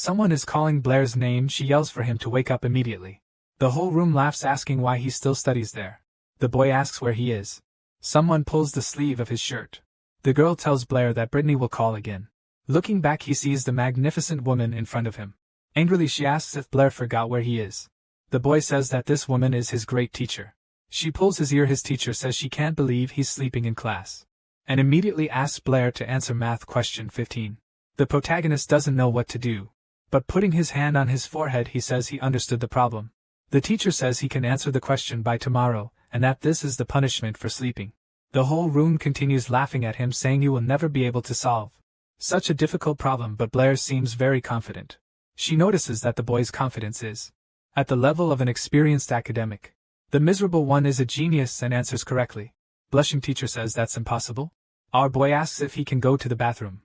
Someone is calling Blair's name. She yells for him to wake up immediately. The whole room laughs, asking why he still studies there. The boy asks where he is. Someone pulls the sleeve of his shirt. The girl tells Blair that Brittany will call again. Looking back, he sees the magnificent woman in front of him. Angrily, she asks if Blair forgot where he is. The boy says that this woman is his great teacher. She pulls his ear. His teacher says she can't believe he's sleeping in class, and immediately asks Blair to answer math question 15. The protagonist doesn't know what to do, but putting his hand on his forehead, he says he understood the problem. The teacher says he can answer the question by tomorrow, and that this is the punishment for sleeping. The whole room continues laughing at him, saying he will never be able to solve such a difficult problem, but Blair seems very confident. She notices that the boy's confidence is at the level of an experienced academic. The miserable one is a genius and answers correctly. Blushing teacher says that's impossible. Our boy asks if he can go to the bathroom,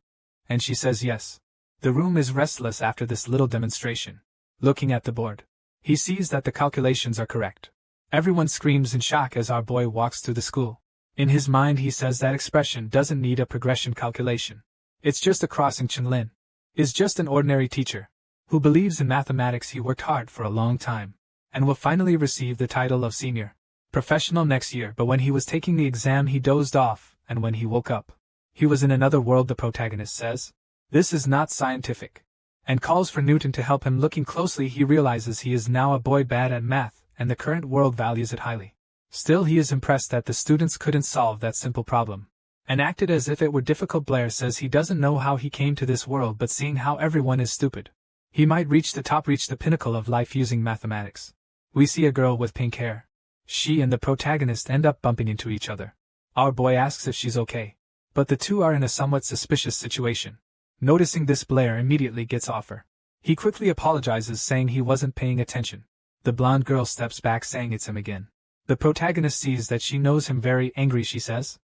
and she says yes. The room is restless after this little demonstration. Looking at the board, he sees that the calculations are correct. Everyone screams in shock as our boy walks through the school. In his mind, he says that expression doesn't need a progression calculation. It's just a crossing. Chen-Lin is just an ordinary teacher who believes in mathematics. He worked hard for a long time and will finally receive the title of senior professional next year, but when he was taking the exam he dozed off, and when he woke up, he was in another world. The protagonist says this is not scientific and calls for Newton to help him. Looking closely, he realizes he is now a boy bad at math, and the current world values it highly. Still, he is impressed that the students couldn't solve that simple problem and acted as if it were difficult. Blair says he doesn't know how he came to this world, but seeing how everyone is stupid, he might reach the top, reach the pinnacle of life using mathematics. We see a girl with pink hair. She and the protagonist end up bumping into each other. Our boy asks if she's okay, but the two are in a somewhat suspicious situation. Noticing this, Blair immediately gets off her. He quickly apologizes, saying he wasn't paying attention. The blonde girl steps back, saying it's him again. The protagonist sees that she knows him. Very angry, she says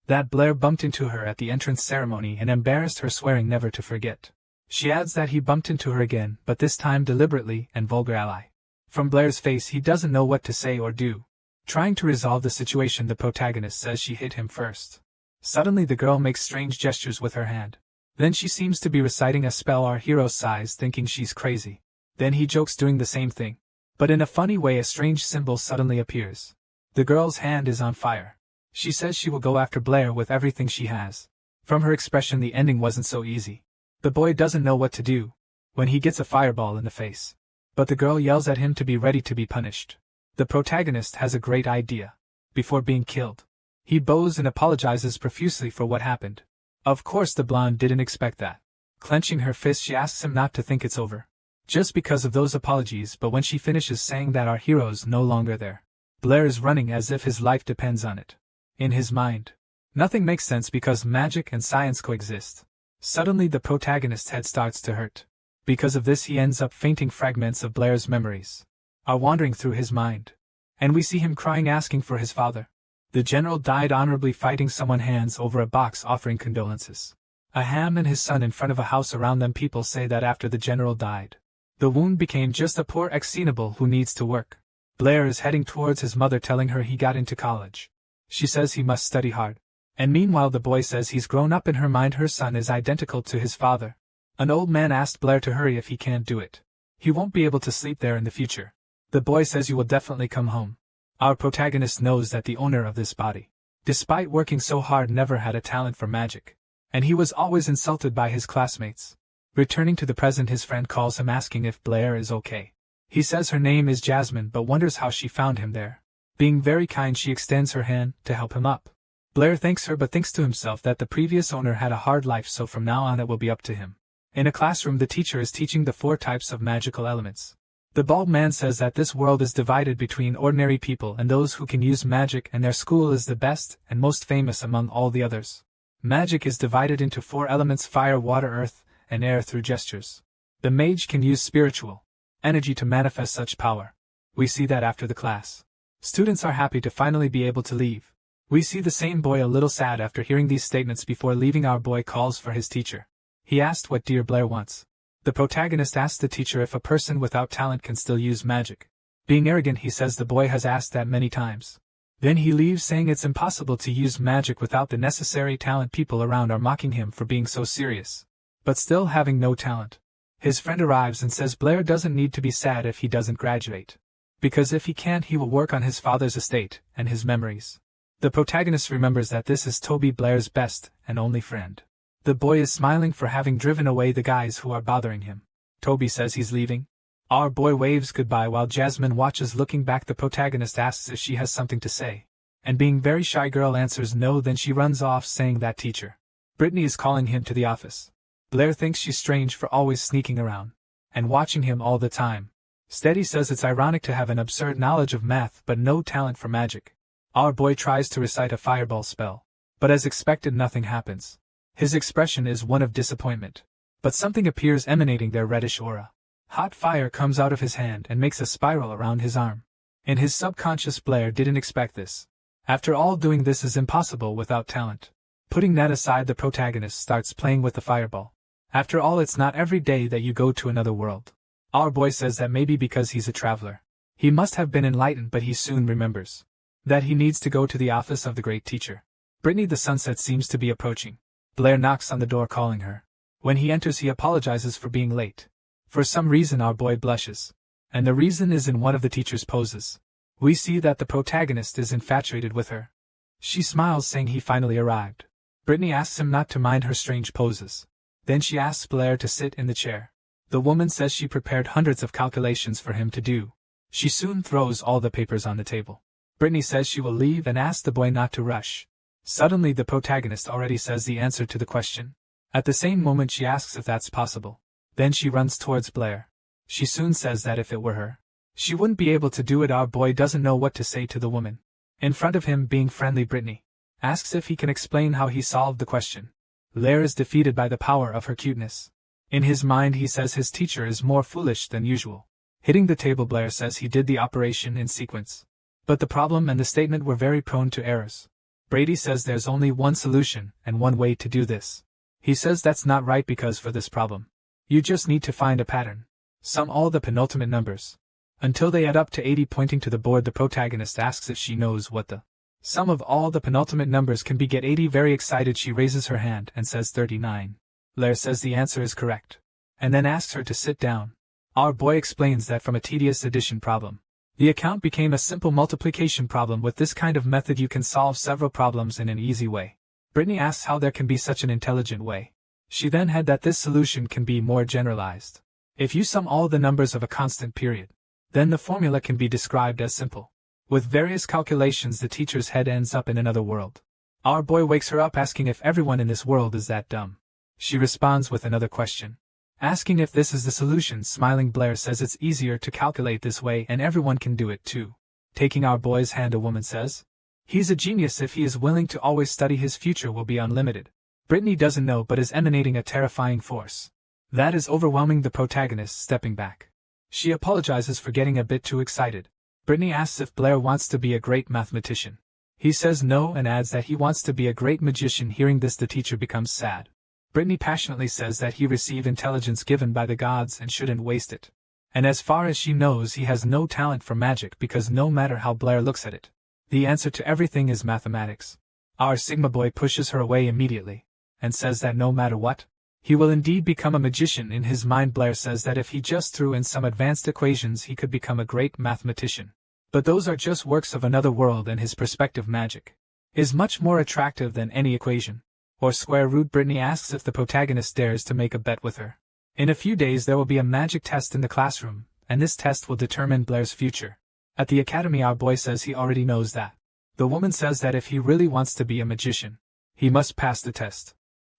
that Blair bumped into her at the entrance ceremony and embarrassed her, swearing never to forget. She adds that he bumped into her again, but this time deliberately and vulgar ally. From Blair's face, he doesn't know what to say or do. Trying to resolve the situation, the protagonist says she hit him first. Suddenly the girl makes strange gestures with her hand. Then she seems to be reciting a spell. Our hero sighs, thinking she's crazy. Then he jokes, doing the same thing. But in a funny way, a strange symbol suddenly appears. The girl's hand is on fire. She says she will go after Blair with everything she has. From her expression, the ending wasn't so easy. The boy doesn't know what to do when he gets a fireball in the face. But the girl yells at him to be ready to be punished. The protagonist has a great idea. Before being killed, he bows and apologizes profusely for what happened. Of course, the blonde didn't expect that. Clenching her fist, she asks him not to think it's over just because of those apologies, but when she finishes saying that our hero's no longer there, Blair is running as if his life depends on it. In his mind, nothing makes sense because magic and science coexist. Suddenly the protagonist's head starts to hurt. Because of this, he ends up fainting. Fragments of Blair's memories are wandering through his mind, and we see him crying, asking for his father. The general died honorably fighting someone, hands over a box offering condolences. A ham and his son in front of a house around them. People say that after the general died, the wound became just a poor ex-Cenobal who needs to work. Blair is heading towards his mother, telling her he got into college. She says he must study hard. And meanwhile the boy says he's grown up. In her mind, her son is identical to his father. An old man asked Blair to hurry if he can't do it. He won't be able to sleep there in the future. The boy says you will definitely come home. Our protagonist knows that the owner of this body, despite working so hard, never had a talent for magic, and he was always insulted by his classmates. Returning to the present, his friend calls him, asking if Blair is okay. He says her name is Jasmine, but wonders how she found him there. Being very kind, she extends her hand to help him up. Blair thanks her, but thinks to himself that the previous owner had a hard life, so from now on it will be up to him. In a classroom, the teacher is teaching the 4 types of magical elements. The bald man says that this world is divided between ordinary people and those who can use magic, and their school is the best and most famous among all the others. Magic is divided into 4 elements: fire, water, earth, and air. Through gestures, the mage can use spiritual energy to manifest such power. We see that after the class, students are happy to finally be able to leave. We see the same boy a little sad after hearing these statements. Before leaving, our boy calls for his teacher. He asked what dear Blair wants. The protagonist asks the teacher if a person without talent can still use magic. Being arrogant, he says the boy has asked that many times. Then he leaves, saying it's impossible to use magic without the necessary talent. People around are mocking him for being so serious, but still having no talent. His friend arrives and says Blair doesn't need to be sad if he doesn't graduate. Because if he can't, he will work on his father's estate and his memories. The protagonist remembers that this is Toby, Blair's best and only friend. The boy is smiling for having driven away the guys who are bothering him. Toby says he's leaving. Our boy waves goodbye while Jasmine watches looking back. The protagonist asks if she has something to say. And being very shy girl answers no, then she runs off saying that teacher Brittany is calling him to the office. Blair thinks she's strange for always sneaking around and watching him all the time. Steady says it's ironic to have an absurd knowledge of math but no talent for magic. Our boy tries to recite a fireball spell, but as expected nothing happens. His expression is one of disappointment. But something appears emanating their reddish aura. Hot fire comes out of his hand and makes a spiral around his arm. In his subconscious, Blair didn't expect this. After all, doing this is impossible without talent. Putting that aside, the protagonist starts playing with the fireball. After all, it's not every day that you go to another world. Our boy says that maybe because he's a traveler. He must have been enlightened, but he soon remembers that he needs to go to the office of the great teacher. Brittany, the sunset seems to be approaching. Blair knocks on the door calling her. When he enters, he apologizes for being late. For some reason our boy blushes. And the reason is in one of the teacher's poses. We see that the protagonist is infatuated with her. She smiles, saying he finally arrived. Brittany asks him not to mind her strange poses. Then she asks Blair to sit in the chair. The woman says she prepared hundreds of calculations for him to do. She soon throws all the papers on the table. Brittany says she will leave and asks the boy not to rush. Suddenly the protagonist already says the answer to the question. At the same moment she asks if that's possible. Then she runs towards Blair. She soon says that if it were her, she wouldn't be able to do it. Our boy doesn't know what to say to the woman. In front of him, being friendly, Brittany asks if he can explain how he solved the question. Blair is defeated by the power of her cuteness. In his mind he says his teacher is more foolish than usual. Hitting the table, Blair says he did the operation in sequence. But the problem and the statement were very prone to errors. Brady says there's only one solution and one way to do this. He says that's not right because for this problem, you just need to find a pattern. Sum all the penultimate numbers until they add up to 80. Pointing to the board, the protagonist asks if she knows what the sum of all the penultimate numbers can be. Get 80. Very excited, she raises her hand and says 39. Blair says the answer is correct, and then asks her to sit down. Our boy explains that from a tedious addition problem, the account became a simple multiplication problem. With this kind of method you can solve several problems in an easy way. Brittany asks how there can be such an intelligent way. She then had that this solution can be more generalized. If you sum all the numbers of a constant period, then the formula can be described as simple. With various calculations the teacher's head ends up in another world. Our boy wakes her up asking if everyone in this world is that dumb. She responds with another question, asking if this is the solution. Smiling, Blair says it's easier to calculate this way and everyone can do it too. Taking our boy's hand, a woman says he's a genius if he is willing to always study. His future will be unlimited. Brittany doesn't know but is emanating a terrifying force that is overwhelming the protagonist. Stepping back, she apologizes for getting a bit too excited. Brittany asks if Blair wants to be a great mathematician. He says no and adds that he wants to be a great magician. Hearing this, the teacher becomes sad. Brittany passionately says that he received intelligence given by the gods and shouldn't waste it. And as far as she knows, he has no talent for magic because no matter how Blair looks at it, the answer to everything is mathematics. Our Sigma boy pushes her away immediately and says that no matter what, he will indeed become a magician. In his mind, Blair says that if he just threw in some advanced equations he could become a great mathematician. But those are just works of another world and his perspective magic is much more attractive than any equation or square root. Brittany asks if the protagonist dares to make a bet with her. In a few days there will be a magic test in the classroom, and this test will determine Blair's future. At the academy, our boy says he already knows that. The woman says that if he really wants to be a magician, he must pass the test.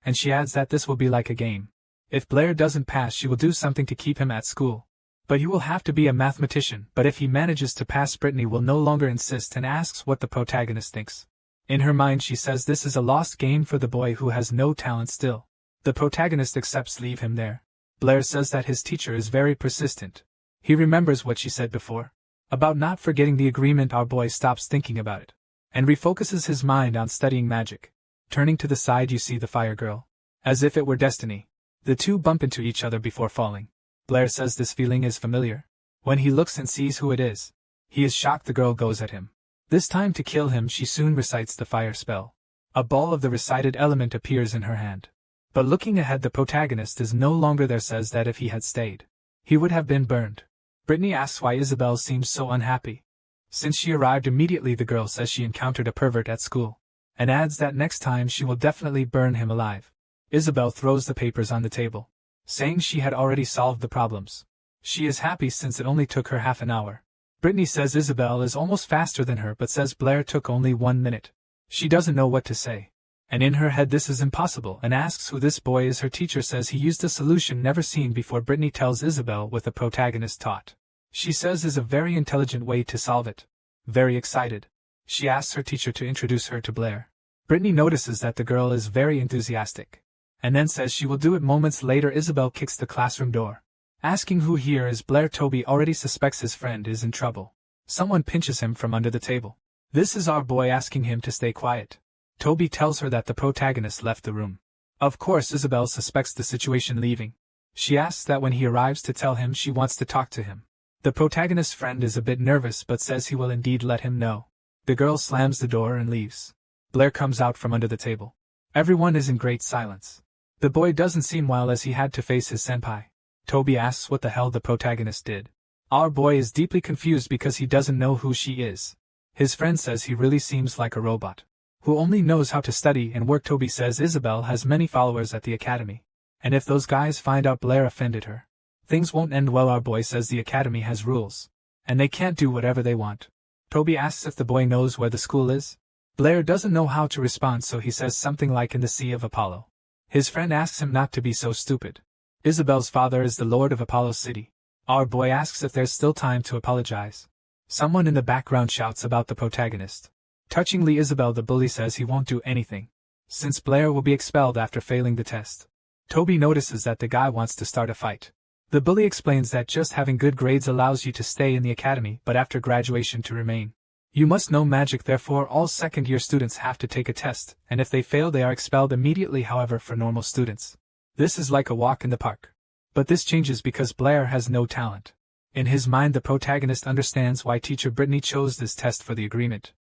And she adds that this will be like a game. If Blair doesn't pass, she will do something to keep him at school. But he will have to be a mathematician. But if he manages to pass, Brittany will no longer insist and asks what the protagonist thinks. In her mind she says this is a lost game for the boy who has no talent still. The protagonist accepts, leave him there. Blair says that his teacher is very persistent. He remembers what she said before about not forgetting the agreement. Our boy stops thinking about it and refocuses his mind on studying magic. Turning to the side, you see the fire girl. As if it were destiny, the two bump into each other before falling. Blair says this feeling is familiar. When he looks and sees who it is, he is shocked. The girl goes at him. This time to kill him, she soon recites the fire spell. A ball of the recited element appears in her hand. But looking ahead, the protagonist is no longer there. Says that if he had stayed, he would have been burned. Brittany asks why Isabel seems so unhappy. Since she arrived immediately, the girl says she encountered a pervert at school, and adds that next time she will definitely burn him alive. Isabel throws the papers on the table, saying she had already solved the problems. She is happy since it only took her half an hour. Brittany says Isabel is almost faster than her but says Blair took only 1 minute. She doesn't know what to say, and in her head this is impossible, and asks who this boy is. Her teacher says he used a solution never seen before. Brittany tells Isabel what the protagonist taught. She says is a very intelligent way to solve it. Very excited, she asks her teacher to introduce her to Blair. Brittany notices that the girl is very enthusiastic, and then says she will do it. Moments later, Isabel kicks the classroom door, asking who here is Blair. Toby already suspects his friend is in trouble. Someone pinches him from under the table. This is our boy, asking him to stay quiet. Toby tells her that the protagonist left the room. Of course, Isabel suspects the situation, leaving. She asks that when he arrives to tell him she wants to talk to him. The protagonist's friend is a bit nervous but says he will indeed let him know. The girl slams the door and leaves. Blair comes out from under the table. Everyone is in great silence. The boy doesn't seem well as he had to face his senpai. Toby asks what the hell the protagonist did. Our boy is deeply confused because he doesn't know who she is. His friend says he really seems like a robot, who only knows how to study and work. Toby says Isabel has many followers at the academy, and if those guys find out Blair offended her, things won't end well. Our boy says the academy has rules, and they can't do whatever they want. Toby asks if the boy knows where the school is. Blair doesn't know how to respond, so he says something like in the Sea of Apollo. His friend asks him not to be so stupid. Isabel's father is the Lord of Apollo City. Our boy asks if there's still time to apologize. Someone in the background shouts about the protagonist. Touchingly, Isabel the bully says he won't do anything, since Blair will be expelled after failing the test. Toby notices that the guy wants to start a fight. The bully explains that just having good grades allows you to stay in the academy, but after graduation to remain. You must know magic, therefore all second-year students have to take a test, and if they fail they are expelled immediately. However, for normal students, this is like a walk in the park. But this changes because Blair has no talent. In his mind, the protagonist understands why teacher Brittany chose this test for the agreement.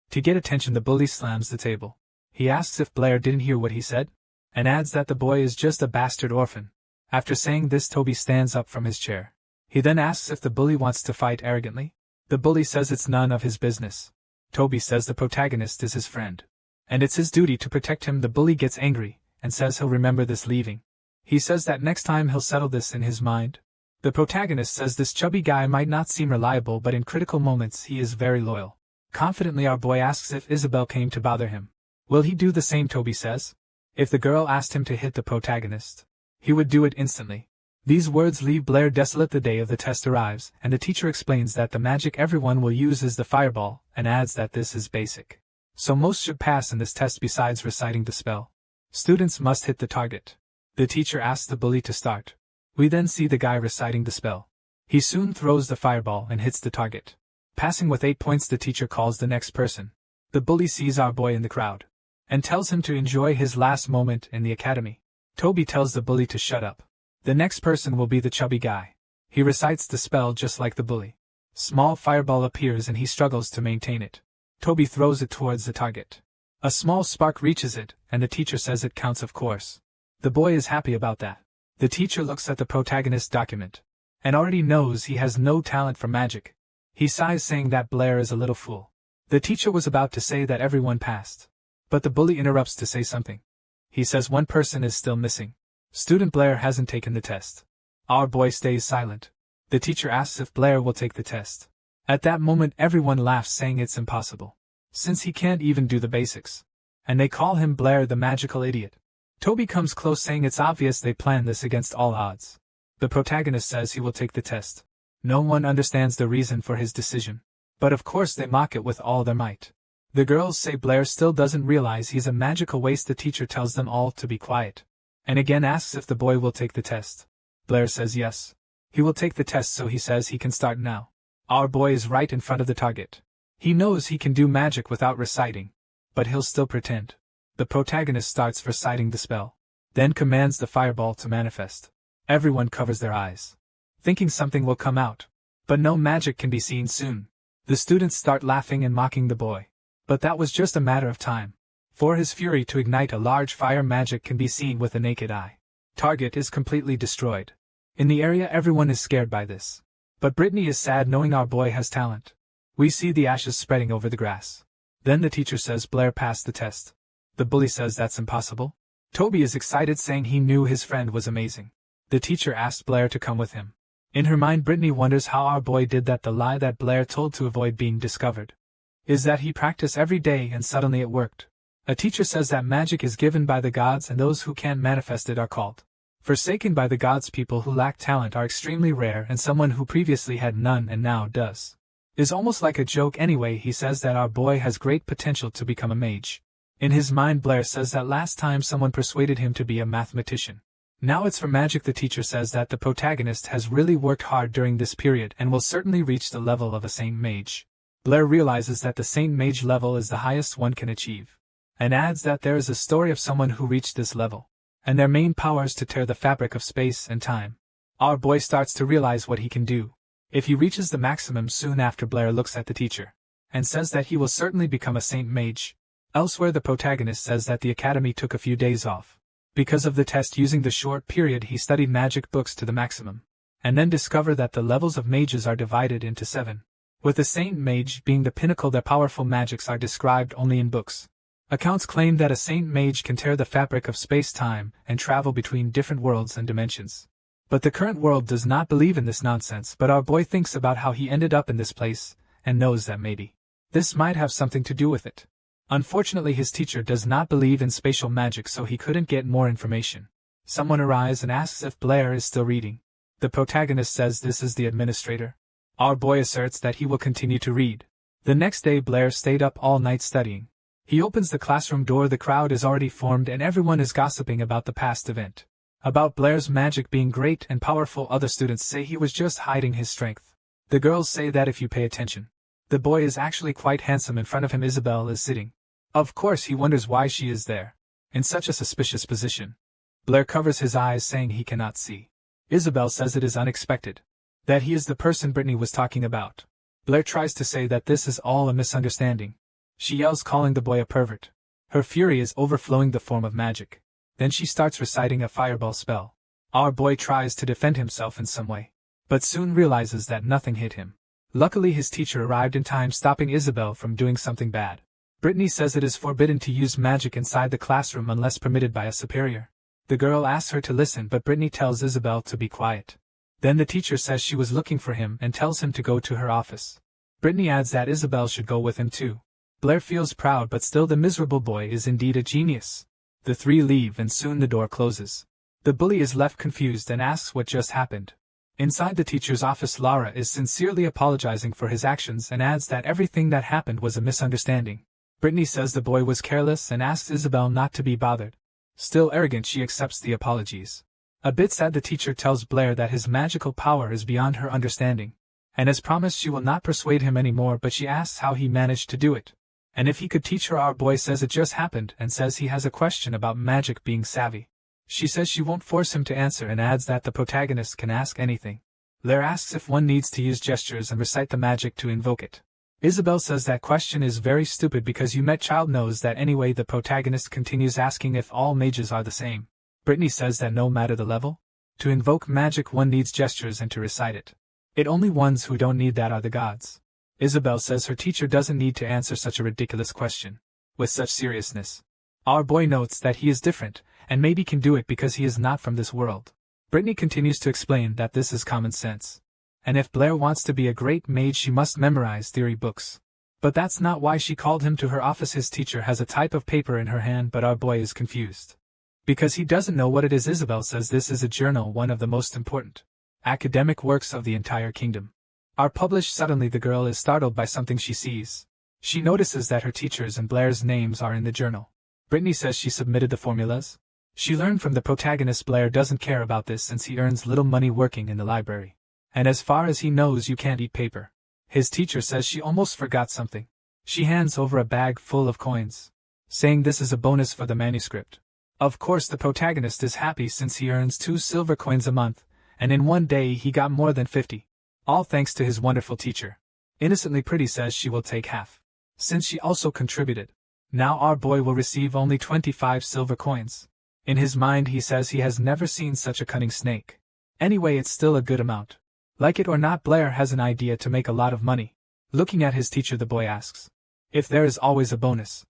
To get attention, the bully slams the table. He asks if Blair didn't hear what he said, and adds that the boy is just a bastard orphan. After saying this, Toby stands up from his chair. He then asks if the bully wants to fight arrogantly. The bully says it's none of his business. Toby says the protagonist is his friend, and it's his duty to protect him. The bully gets angry, and says he'll remember this leaving. He says that next time he'll settle this in his mind. The protagonist says this chubby guy might not seem reliable, but in critical moments he is very loyal. Confidently, our boy asks if Isabel came to bother him. Will he do the same? Toby says. If the girl asked him to hit the protagonist, he would do it instantly. These words leave Blair desolate. The day of the test arrives, and the teacher explains that the magic everyone will use is the fireball, and adds that this is basic, so most should pass in this test besides reciting the spell. Students must hit the target. The teacher asks the bully to start. We then see the guy reciting the spell. He soon throws the fireball and hits the target, passing with 8 points. The teacher calls the next person. The bully sees our boy in the crowd, and tells him to enjoy his last moment in the academy. Toby tells the bully to shut up. The next person will be the chubby guy. He recites the spell just like the bully. Small fireball appears and he struggles to maintain it. Toby throws it towards the target. A small spark reaches it, and the teacher says it counts, of course. The boy is happy about that. The teacher looks at the protagonist's document, and already knows he has no talent for magic. He sighs, saying that Blair is a little fool. The teacher was about to say that everyone passed, but the bully interrupts to say something. He says one person is still missing. Student Blair hasn't taken the test. Our boy stays silent. The teacher asks if Blair will take the test. At that moment everyone laughs, saying it's impossible, since he can't even do the basics. And they call him Blair the magical idiot. Toby comes close, saying it's obvious they planned this against all odds. The protagonist says he will take the test. No one understands the reason for his decision, but of course they mock it with all their might. The girls say Blair still doesn't realize he's a magical waste. The teacher tells them all to be quiet, and again asks if the boy will take the test. Blair says yes. He will take the test, so he says he can start now. Our boy is right in front of the target. He knows he can do magic without reciting, but he'll still pretend. The protagonist starts reciting the spell, then commands the fireball to manifest. Everyone covers their eyes, thinking something will come out, but no magic can be seen soon. The students start laughing and mocking the boy, but that was just a matter of time. For his fury to ignite a large fire, magic can be seen with the naked eye. Target is completely destroyed. In the area, everyone is scared by this. But Brittany is sad knowing our boy has talent. We see the ashes spreading over the grass. Then the teacher says Blair passed the test. The bully says that's impossible. Toby is excited, saying he knew his friend was amazing. The teacher asked Blair to come with him. In her mind, Brittany wonders how our boy did that. The lie that Blair told to avoid being discovered is that he practiced every day and suddenly it worked. A teacher says that magic is given by the gods and those who can't manifest it are called forsaken by the gods. People who lack talent are extremely rare, and someone who previously had none and now does is almost like a joke. Anyway, he says that our boy has great potential to become a mage. In his mind, Blair says that last time someone persuaded him to be a mathematician. Now it's for magic. The teacher says that the protagonist has really worked hard during this period and will certainly reach the level of a saint mage. Blair realizes that the saint mage level is the highest one can achieve, and adds that there is a story of someone who reached this level, and their main power is to tear the fabric of space and time. Our boy starts to realize what he can do if he reaches the maximum. Soon after, Blair looks at the teacher and says that he will certainly become a saint mage. Elsewhere, the protagonist says that the academy took a few days off because of the test. Using the short period, he studied magic books to the maximum, and then discovered that the levels of mages are divided into 7. With the saint mage being the pinnacle, their powerful magics are described only in books. Accounts claim that a saint mage can tear the fabric of space-time and travel between different worlds and dimensions. But the current world does not believe in this nonsense. But our boy thinks about how he ended up in this place, and knows that maybe this might have something to do with it. Unfortunately, his teacher does not believe in spatial magic, so he couldn't get more information. Someone arrives and asks if Blair is still reading. The protagonist says this is the administrator. Our boy asserts that he will continue to read. The next day, Blair stayed up all night studying. He opens the classroom door. The crowd is already formed and everyone is gossiping about the past event. About Blair's magic being great and powerful. Other students say he was just hiding his strength. The girls say that if you pay attention, the boy is actually quite handsome. In front of him, Isabel is sitting. Of course, he wonders why she is there, in such a suspicious position. Blair covers his eyes, saying he cannot see. Isabel says it is unexpected that he is the person Brittany was talking about. Blair tries to say that this is all a misunderstanding. She yells, calling the boy a pervert. Her fury is overflowing the form of magic. Then she starts reciting a fireball spell. Our boy tries to defend himself in some way, but soon realizes that nothing hit him. Luckily, his teacher arrived in time, stopping Isabel from doing something bad. Brittany says it is forbidden to use magic inside the classroom unless permitted by a superior. The girl asks her to listen, but Brittany tells Isabel to be quiet. Then the teacher says she was looking for him and tells him to go to her office. Brittany adds that Isabel should go with him too. Blair feels proud, but still the miserable boy is indeed a genius. The three leave and soon the door closes. The bully is left confused and asks what just happened. Inside the teacher's office, Lara is sincerely apologizing for his actions and adds that everything that happened was a misunderstanding. Brittany says the boy was careless and asks Isabel not to be bothered. Still arrogant, she accepts the apologies. A bit sad, the teacher tells Blair that his magical power is beyond her understanding, and as promised she will not persuade him anymore, but she asks how he managed to do it, and if he could teach her. Our boy says it just happened and says he has a question about magic being savvy. She says she won't force him to answer and adds that the protagonist can ask anything. Blair asks if one needs to use gestures and recite the magic to invoke it. Isabel says that question is very stupid because you met child knows that anyway. The protagonist continues asking if all mages are the same. Brittany says that no matter the level, to invoke magic one needs gestures and to recite it. It only ones who don't need that are the gods. Isabel says her teacher doesn't need to answer such a ridiculous question with such seriousness. Our boy notes that he is different, and maybe can do it because he is not from this world. Brittany continues to explain that this is common sense, and if Blair wants to be a great mage she must memorize theory books. But that's not why she called him to her office. His teacher has a type of paper in her hand, but our boy is confused because he doesn't know what it is. Isabel says this is a journal, one of the most important academic works of the entire kingdom. Are published. Suddenly the girl is startled by something she sees. She notices that her teacher's and Blair's names are in the journal. Brittany says she submitted the formulas. She learned from the protagonist Blair doesn't care about this since he earns little money working in the library. And as far as he knows you can't eat paper. His teacher says she almost forgot something. She hands over a bag full of coins, saying this is a bonus for the manuscript. Of course the protagonist is happy since he earns 2 silver coins a month, and in one day he got more than 50. All thanks to his wonderful teacher. Innocently Pretty says she will take half, since she also contributed. Now our boy will receive only 25 silver coins. In his mind he says he has never seen such a cunning snake. Anyway, it's still a good amount. Like it or not, Blair has an idea to make a lot of money. Looking at his teacher, the boy asks if there is always a bonus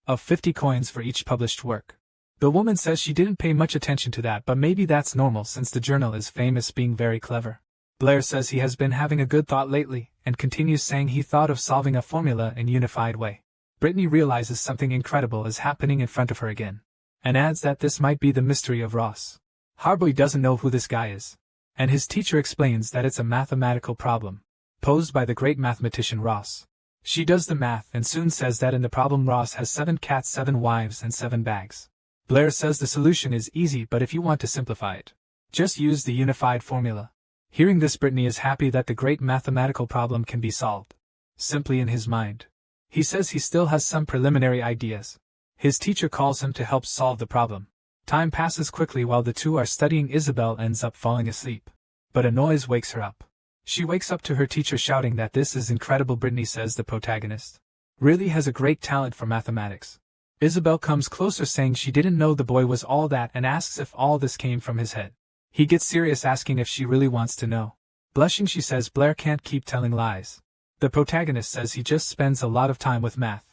of 50 coins for each published work. The woman says she didn't pay much attention to that, but maybe that's normal since the journal is famous being very clever. Blair says he has been having a good thought lately, and continues saying he thought of solving a formula in a unified way. Brittany realizes something incredible is happening in front of her again, and adds that this might be the mystery of Ross. Harboy doesn't know who this guy is, and his teacher explains that it's a mathematical problem, posed by the great mathematician Ross. She does the math and soon says that in the problem Ross has 7 cats, 7 wives and 7 bags. Blair says the solution is easy, but if you want to simplify it, just use the unified formula. Hearing this, Brittany is happy that the great mathematical problem can be solved simply in his mind. He says he still has some preliminary ideas. His teacher calls him to help solve the problem. Time passes quickly while the two are studying. Isabel ends up falling asleep, but a noise wakes her up. She wakes up to her teacher shouting that this is incredible. Brittany says the protagonist really has a great talent for mathematics. Isabel comes closer saying she didn't know the boy was all that and asks if all this came from his head. He gets serious, asking if she really wants to know. Blushing, she says Blair can't keep telling lies. The protagonist says he just spends a lot of time with math.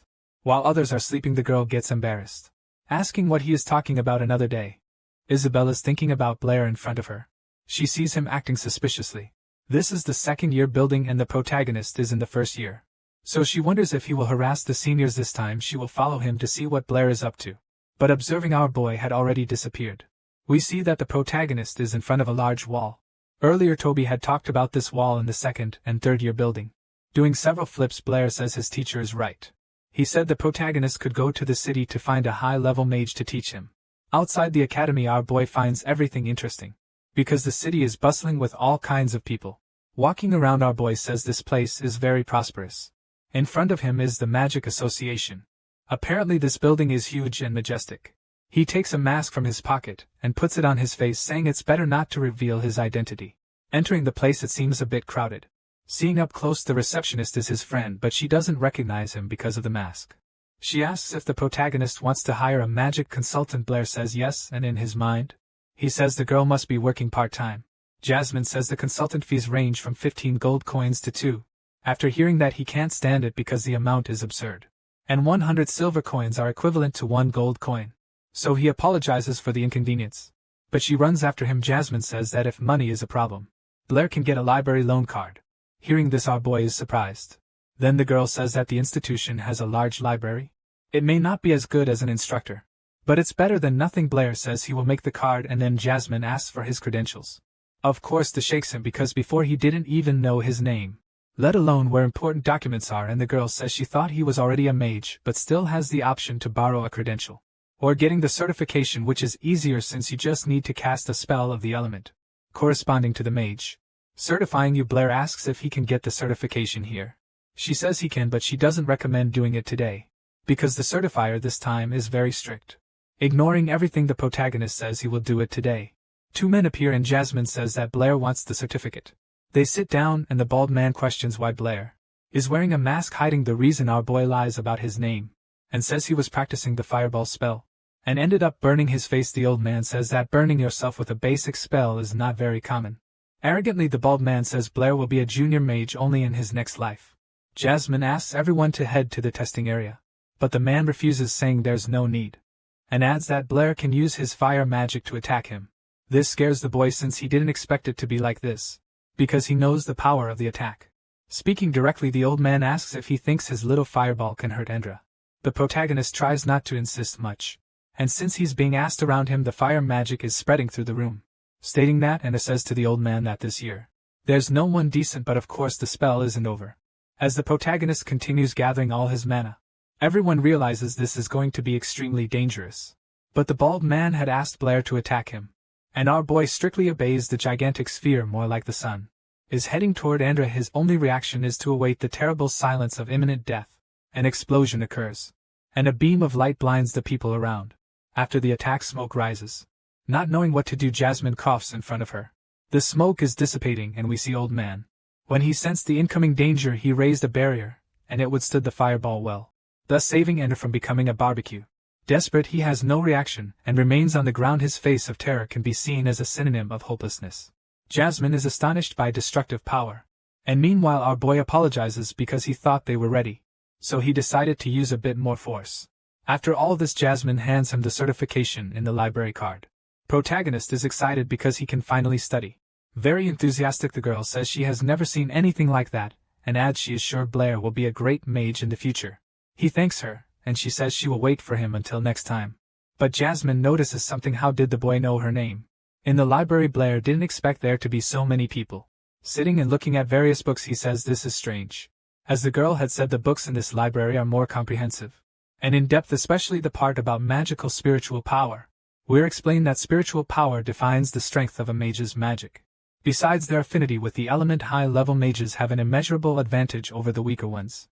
While others are sleeping, the girl gets embarrassed, asking what he is talking about another day. Isabel is thinking about Blair in front of her. She sees him acting suspiciously. This is the second year building and the protagonist is in the first year. So she wonders if he will harass the seniors this time. She will follow him to see what Blair is up to. But observing our boy had already disappeared. We see that the protagonist is in front of a large wall. Earlier Toby had talked about this wall in the second and third year building. Doing several flips, Blair says his teacher is right. He said the protagonist could go to the city to find a high-level mage to teach him. Outside the academy, our boy finds everything interesting, because the city is bustling with all kinds of people. Walking around, our boy says this place is very prosperous. In front of him is the Magic Association. Apparently this building is huge and majestic. He takes a mask from his pocket and puts it on his face, saying it's better not to reveal his identity. Entering the place, it seems a bit crowded. Seeing up close, the receptionist is his friend, but she doesn't recognize him because of the mask. She asks if the protagonist wants to hire a magic consultant. Blair says yes, and in his mind, he says the girl must be working part-time. Jasmine says the consultant fees range from 15 gold coins to 2. After hearing that, he can't stand it because the amount is absurd, and 100 silver coins are equivalent to 1 gold coin. So he apologizes for the inconvenience. But she runs after him. Jasmine says that if money is a problem, Blair can get a library loan card. Hearing this, our boy is surprised. Then the girl says that the institution has a large library. It may not be as good as an instructor, but it's better than nothing. Blair says he will make the card, and then Jasmine asks for his credentials. Of course, this shakes him because before he didn't even know his name, let alone where important documents are, and the girl says she thought he was already a mage but still has the option to borrow a credential, or getting the certification, which is easier since you just need to cast a spell of the element corresponding to the mage certifying you. Blair asks if he can get the certification here. She says he can, but she doesn't recommend doing it today, because the certifier this time is very strict. Ignoring everything, the protagonist says he will do it today. 2 men appear and Jasmine says that Blair wants the certificate. They sit down and the bald man questions why Blair is wearing a mask, hiding the reason. Our boy lies about his name and says he was practicing the fireball spell and ended up burning his face. The old man says that burning yourself with a basic spell is not very common. Arrogantly, the bald man says Blair will be a junior mage only in his next life. Jasmine asks everyone to head to the testing area, but the man refuses, saying there's no need, and adds that Blair can use his fire magic to attack him. This scares the boy since he didn't expect it to be like this, because he knows the power of the attack. Speaking directly, the old man asks if he thinks his little fireball can hurt Andra. The protagonist tries not to insist much, and since he's being asked around him, the fire magic is spreading through the room. Stating that, Anna says to the old man that this year there's no one decent, but of course the spell isn't over. As the protagonist continues gathering all his mana, everyone realizes this is going to be extremely dangerous. But the bald man had asked Blair to attack him, and our boy strictly obeys. The gigantic sphere, more like the sun, is heading toward Andra. His only reaction is to await the terrible silence of imminent death. An explosion occurs, and a beam of light blinds the people around. After the attack, smoke rises. Not knowing what to do, Jasmine coughs in front of her. The smoke is dissipating and we see old man. When he sensed the incoming danger, he raised a barrier, and it withstood the fireball well. thus saving Ender from becoming a barbecue. Desperate, he has no reaction and remains on the ground. His face of terror can be seen as a synonym of hopelessness. Jasmine is astonished by destructive power. And meanwhile our boy apologizes because he thought they were ready. So he decided to use a bit more force. After all this, Jasmine hands him the certification in the library card. Protagonist is excited because he can finally study. Very enthusiastic, the girl says she has never seen anything like that, and adds she is sure Blair will be a great mage in the future. He thanks her, and she says she will wait for him until next time. But Jasmine notices something. How did the boy know her name? In the library, Blair didn't expect there to be so many people. Sitting and looking at various books, he says this is strange. As the girl had said, the books in this library are more comprehensive and in-depth, especially the part about magical spiritual power. We're explained that spiritual power defines the strength of a mage's magic. Besides their affinity with the element, high-level mages have an immeasurable advantage over the weaker ones.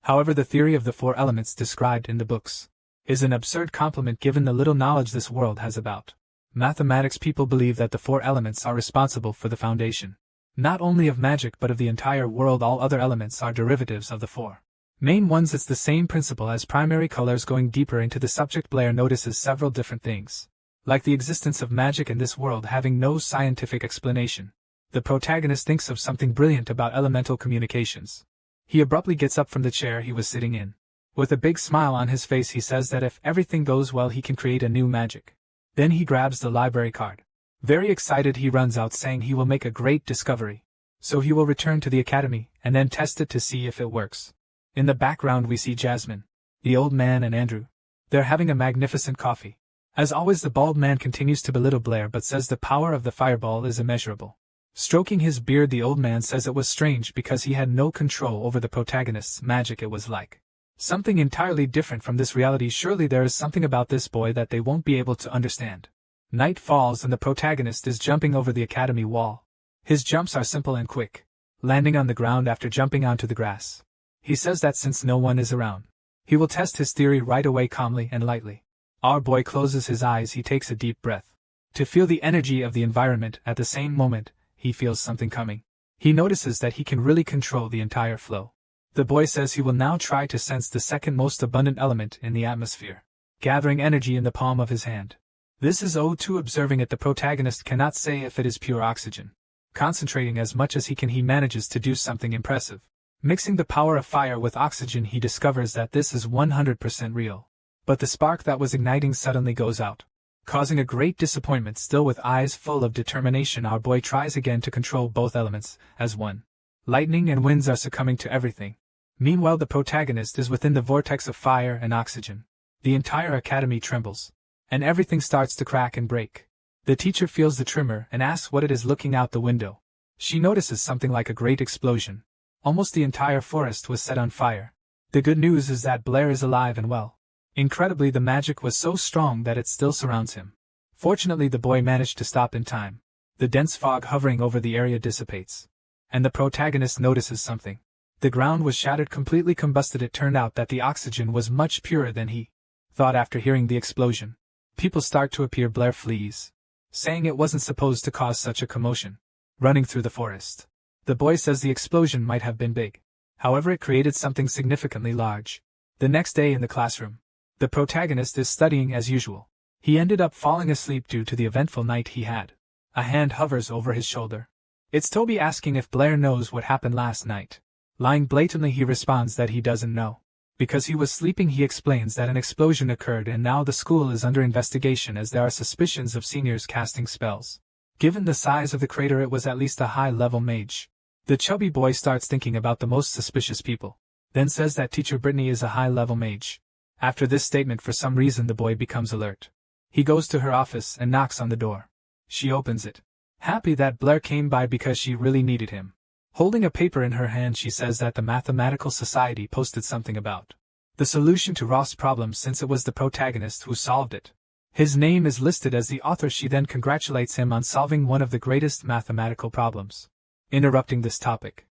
However, the theory of the 4 elements described in the books is an absurd compliment given the little knowledge this world has about mathematics. People believe that the 4 elements are responsible for the foundation, not only of magic but of the entire world. All other elements are derivatives of the 4 main ones. It's the same principle as primary colors. Going deeper into the subject, Blair notices several different things, like the existence of magic in this world having no scientific explanation. The protagonist thinks of something brilliant about elemental communications. He abruptly gets up from the chair he was sitting in. With a big smile on his face, he says that if everything goes well he can create a new magic. Then he grabs the library card. Very excited, he runs out saying he will make a great discovery. So he will return to the academy and then test it to see if it works. In the background we see Jasmine, the old man, and Andrew. They're having a magnificent coffee. As always, the bald man continues to belittle Blair but says the power of the fireball is immeasurable. Stroking his beard, the old man says it was strange because he had no control over the protagonist's magic. It was like something entirely different from this reality. Surely there is something about this boy that they won't be able to understand. Night falls and the protagonist is jumping over the academy wall. His jumps are simple and quick, landing on the ground after jumping onto the grass. He says that since no one is around, he will test his theory right away, calmly and lightly. Our boy closes his eyes. He takes a deep breath to feel the energy of the environment. At the same moment, he feels something coming. He notices that he can really control the entire flow. The boy says he will now try to sense the second most abundant element in the atmosphere, gathering energy in the palm of his hand. This is owed to observing it. The protagonist cannot say if it is pure oxygen. Concentrating as much as he can, he manages to do something impressive. Mixing the power of fire with oxygen, he discovers that this is 100% real. But the spark that was igniting suddenly goes out, causing a great disappointment. Still with eyes full of determination, our boy tries again to control both elements as one. Lightning and winds are succumbing to everything. Meanwhile, the protagonist is within the vortex of fire and oxygen. The entire academy trembles, and everything starts to crack and break. The teacher feels the tremor and asks what it is. Looking out the window, she notices something like a great explosion. Almost the entire forest was set on fire. The good news is that Blair is alive and well. Incredibly, the magic was so strong that it still surrounds him. Fortunately, the boy managed to stop in time. The dense fog hovering over the area dissipates, and the protagonist notices something. The ground was shattered, completely combusted. It turned out that the oxygen was much purer than he thought. After hearing the explosion, people start to appear. Blair flees, saying it wasn't supposed to cause such a commotion. Running through the forest, the boy says the explosion might have been big. However, it created something significantly large. The next day in the classroom, the protagonist is studying as usual. He ended up falling asleep due to the eventful night he had. A hand hovers over his shoulder. It's Toby asking if Blair knows what happened last night. Lying blatantly, he responds that he doesn't know, because he was sleeping. He explains that an explosion occurred and now the school is under investigation as there are suspicions of seniors casting spells. Given the size of the crater, it was at least a high-level mage. The chubby boy starts thinking about the most suspicious people, then says that teacher Brittany is a high-level mage. After this statement, for some reason the boy becomes alert. He goes to her office and knocks on the door. She opens it, happy that Blair came by because she really needed him. Holding a paper in her hand, she says that the Mathematical Society posted something about the solution to Ross's problem, since it was the protagonist who solved it. His name is listed as the author. She then congratulates him on solving one of the greatest mathematical problems. Interrupting this topic,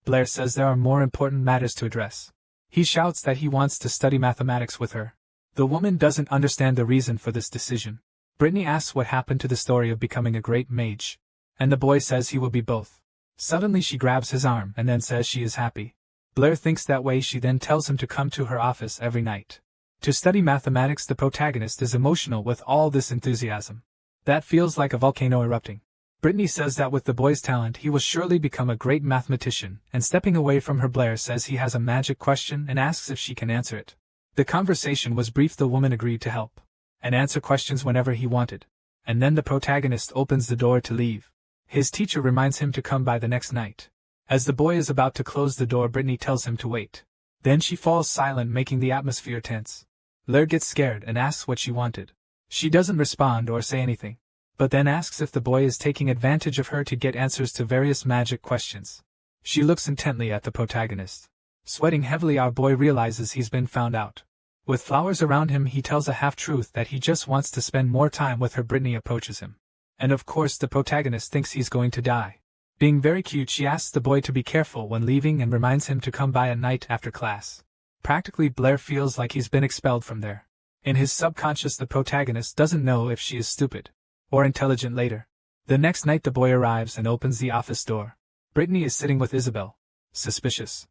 Blair says there are more important matters to address. He shouts that he wants to study mathematics with her. The woman doesn't understand the reason for this decision. Brittany asks what happened to the story of becoming a great mage, and the boy says he will be both. Suddenly she grabs his arm and then says she is happy. Blair thinks that way. She then tells him to come to her office every night to study mathematics. The protagonist is emotional with all this enthusiasm. That feels like a volcano erupting. Brittany says that with the boy's talent he will surely become a great mathematician, and stepping away from her, Blair says he has a magic question and asks if she can answer it. The conversation was brief. The woman agreed to help and answer questions whenever he wanted. And then the protagonist opens the door to leave. His teacher reminds him to come by the next night. As the boy is about to close the door, Brittany tells him to wait. Then she falls silent, making the atmosphere tense. Blair gets scared and asks what she wanted. She doesn't respond or say anything, but then asks if the boy is taking advantage of her to get answers to various magic questions. She looks intently at the protagonist. Sweating heavily, our boy realizes he's been found out. With flowers around him, he tells a half-truth that he just wants to spend more time with her. Brittany approaches him. And of course the protagonist thinks he's going to die. Being very cute, she asks the boy to be careful when leaving and reminds him to come by at night after class. Practically, Blair feels like he's been expelled from there. In his subconscious, the protagonist doesn't know if she is stupid or intelligent later. The next night the boy arrives and opens the office door. Brittany is sitting with Isabel. Suspicious.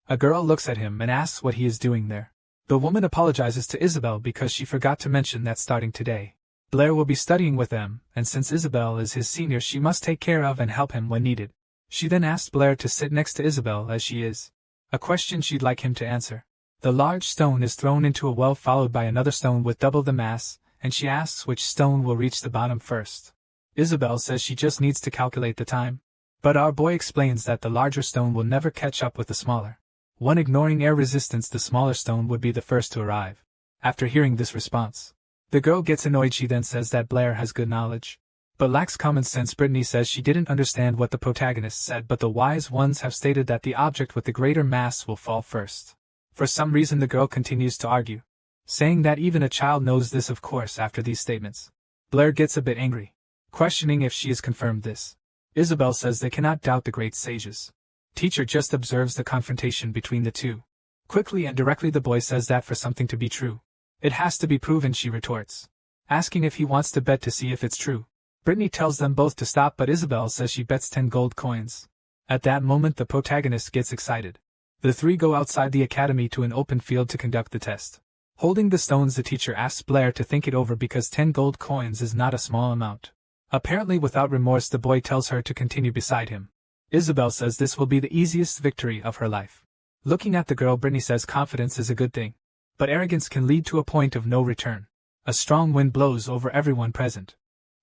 A girl looks at him and asks what he is doing there. The woman apologizes to Isabel because she forgot to mention that starting today, Blair will be studying with them, and since Isabel is his senior, she must take care of and help him when needed. She then asks Blair to sit next to Isabel as she is. A question she'd like him to answer. The large stone is thrown into a well, followed by another stone with double the mass, and she asks which stone will reach the bottom first. Isabel says she just needs to calculate the time. But our boy explains that the larger stone will never catch up with the smaller one. Ignoring air resistance, the smaller stone would be the first to arrive. After hearing this response, the girl gets annoyed. She then says that Blair has good knowledge, but lacks common sense. Brittany says she didn't understand what the protagonist said, but the wise ones have stated that the object with the greater mass will fall first. For some reason the girl continues to argue, saying that even a child knows this. Of course, after these statements, Blair gets a bit angry, questioning if she has confirmed this. Isabel says they cannot doubt the great sages. Teacher just observes the confrontation between the two. Quickly and directly the boy says that for something to be true, it has to be proven. She retorts, asking if he wants to bet to see if it's true. Brittany tells them both to stop, but Isabel says she bets 10 gold coins. At that moment the protagonist gets excited. The three go outside the academy to an open field to conduct the test. Holding the stones, the teacher asks Blair to think it over because 10 gold coins is not a small amount. Apparently without remorse, the boy tells her to continue beside him. Isabel says this will be the easiest victory of her life. Looking at the girl, Brittany says confidence is a good thing, but arrogance can lead to a point of no return. A strong wind blows over everyone present.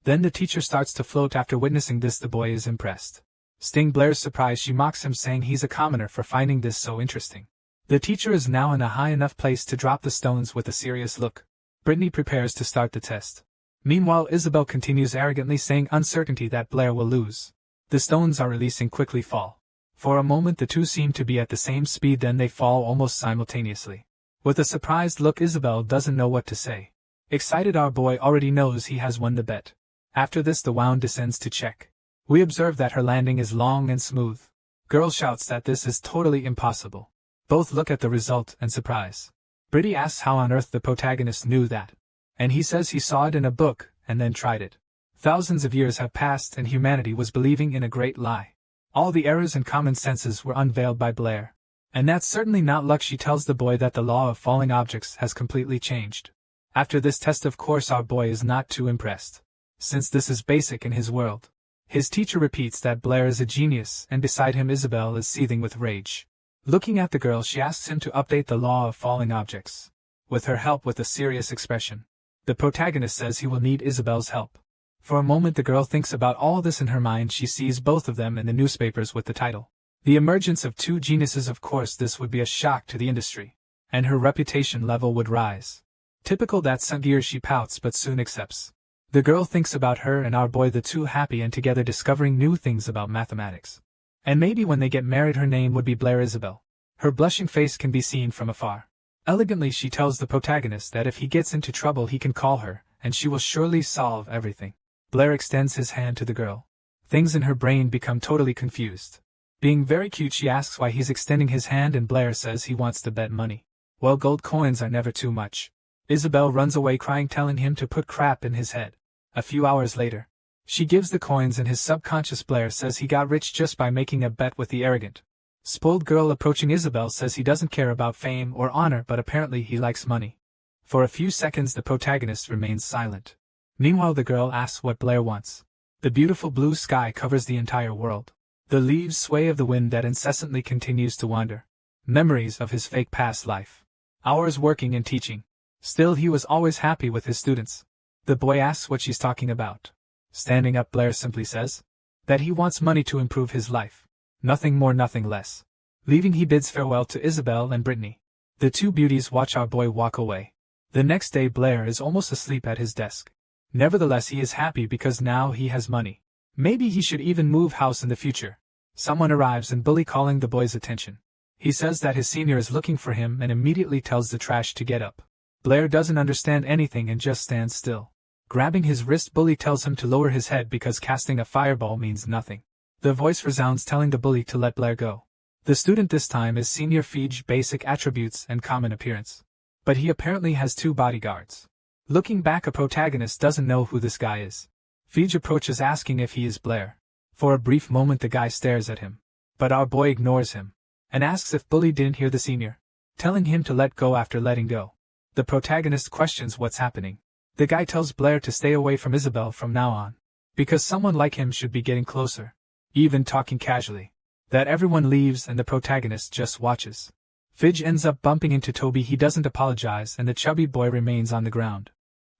Then the teacher starts to float. After witnessing this, the boy is impressed. Sting Blair's surprise, she mocks him, saying he's a commoner for finding this so interesting. The teacher is now in a high enough place to drop the stones with a serious look. Brittany prepares to start the test. Meanwhile, Isabel continues arrogantly, saying uncertainty that Blair will lose. The stones are released and quickly fall. For a moment the two seem to be at the same speed, then they fall almost simultaneously. With a surprised look, Isabel doesn't know what to say. Excited, our boy already knows he has won the bet. After this the wound descends to check. We observe that her landing is long and smooth. Girl shouts that this is totally impossible. Both look at the result and surprise. Brittany asks how on earth the protagonist knew that, and he says he saw it in a book and then tried it. Thousands of years have passed and humanity was believing in a great lie. All the errors and common senses were unveiled by Blair. And that's certainly not luck. She tells the boy that the law of falling objects has completely changed. After this test, of course, our boy is not too impressed, since this is basic in his world. His teacher repeats that Blair is a genius, and beside him Isabel is seething with rage. Looking at the girl, she asks him to update the law of falling objects with her help with a serious expression. The protagonist says he will need Isabel's help. For a moment the girl thinks about all this in her mind. She sees both of them in the newspapers with the title, "The Emergence of Two Geniuses." Of course this would be a shock to the industry, and her reputation level would rise. Typical that some years she pouts but soon accepts. The girl thinks about her and our boy, the two happy and together discovering new things about mathematics. And maybe when they get married her name would be Blair Isabel. Her blushing face can be seen from afar. Elegantly she tells the protagonist that if he gets into trouble he can call her, and she will surely solve everything. Blair extends his hand to the girl. Things in her brain become totally confused. Being very cute, she asks why he's extending his hand, and Blair says he wants to bet money. Well, gold coins are never too much. Isabel runs away crying, telling him to put crap in his head. A few hours later, she gives the coins, and his subconscious Blair says he got rich just by making a bet with the arrogant Spoiled girl approaching Isabel says he doesn't care about fame or honor, but apparently he likes money. For a few seconds the protagonist remains silent. Meanwhile the girl asks what Blair wants. The beautiful blue sky covers the entire world. The leaves sway of the wind that incessantly continues to wander. Memories of his fake past life. Hours working and teaching. Still he was always happy with his students. The boy asks what she's talking about. Standing up, Blair simply says that he wants money to improve his life. Nothing more, nothing less. Leaving, he bids farewell to Isabel and Brittany. The two beauties watch our boy walk away. The next day Blair is almost asleep at his desk. Nevertheless he is happy because now he has money. Maybe he should even move house in the future. Someone arrives and bully, calling the boy's attention. He says that his senior is looking for him and immediately tells the trash to get up. Blair doesn't understand anything and just stands still. Grabbing his wrist, bully tells him to lower his head because casting a fireball means nothing. The voice resounds telling the bully to let Blair go. The student this time is senior Fij, basic attributes and common appearance. But he apparently has two bodyguards. Looking back, a protagonist doesn't know who this guy is. Fij approaches asking if he is Blair. For a brief moment the guy stares at him. But our boy ignores him. And asks if bully didn't hear the senior, telling him to let go after letting go. The protagonist questions what's happening. The guy tells Blair to stay away from Isabel from now on. Because someone like him should be getting closer. Even talking casually. That everyone leaves and the protagonist just watches. Fij ends up bumping into Toby. He doesn't apologize and the chubby boy remains on the ground.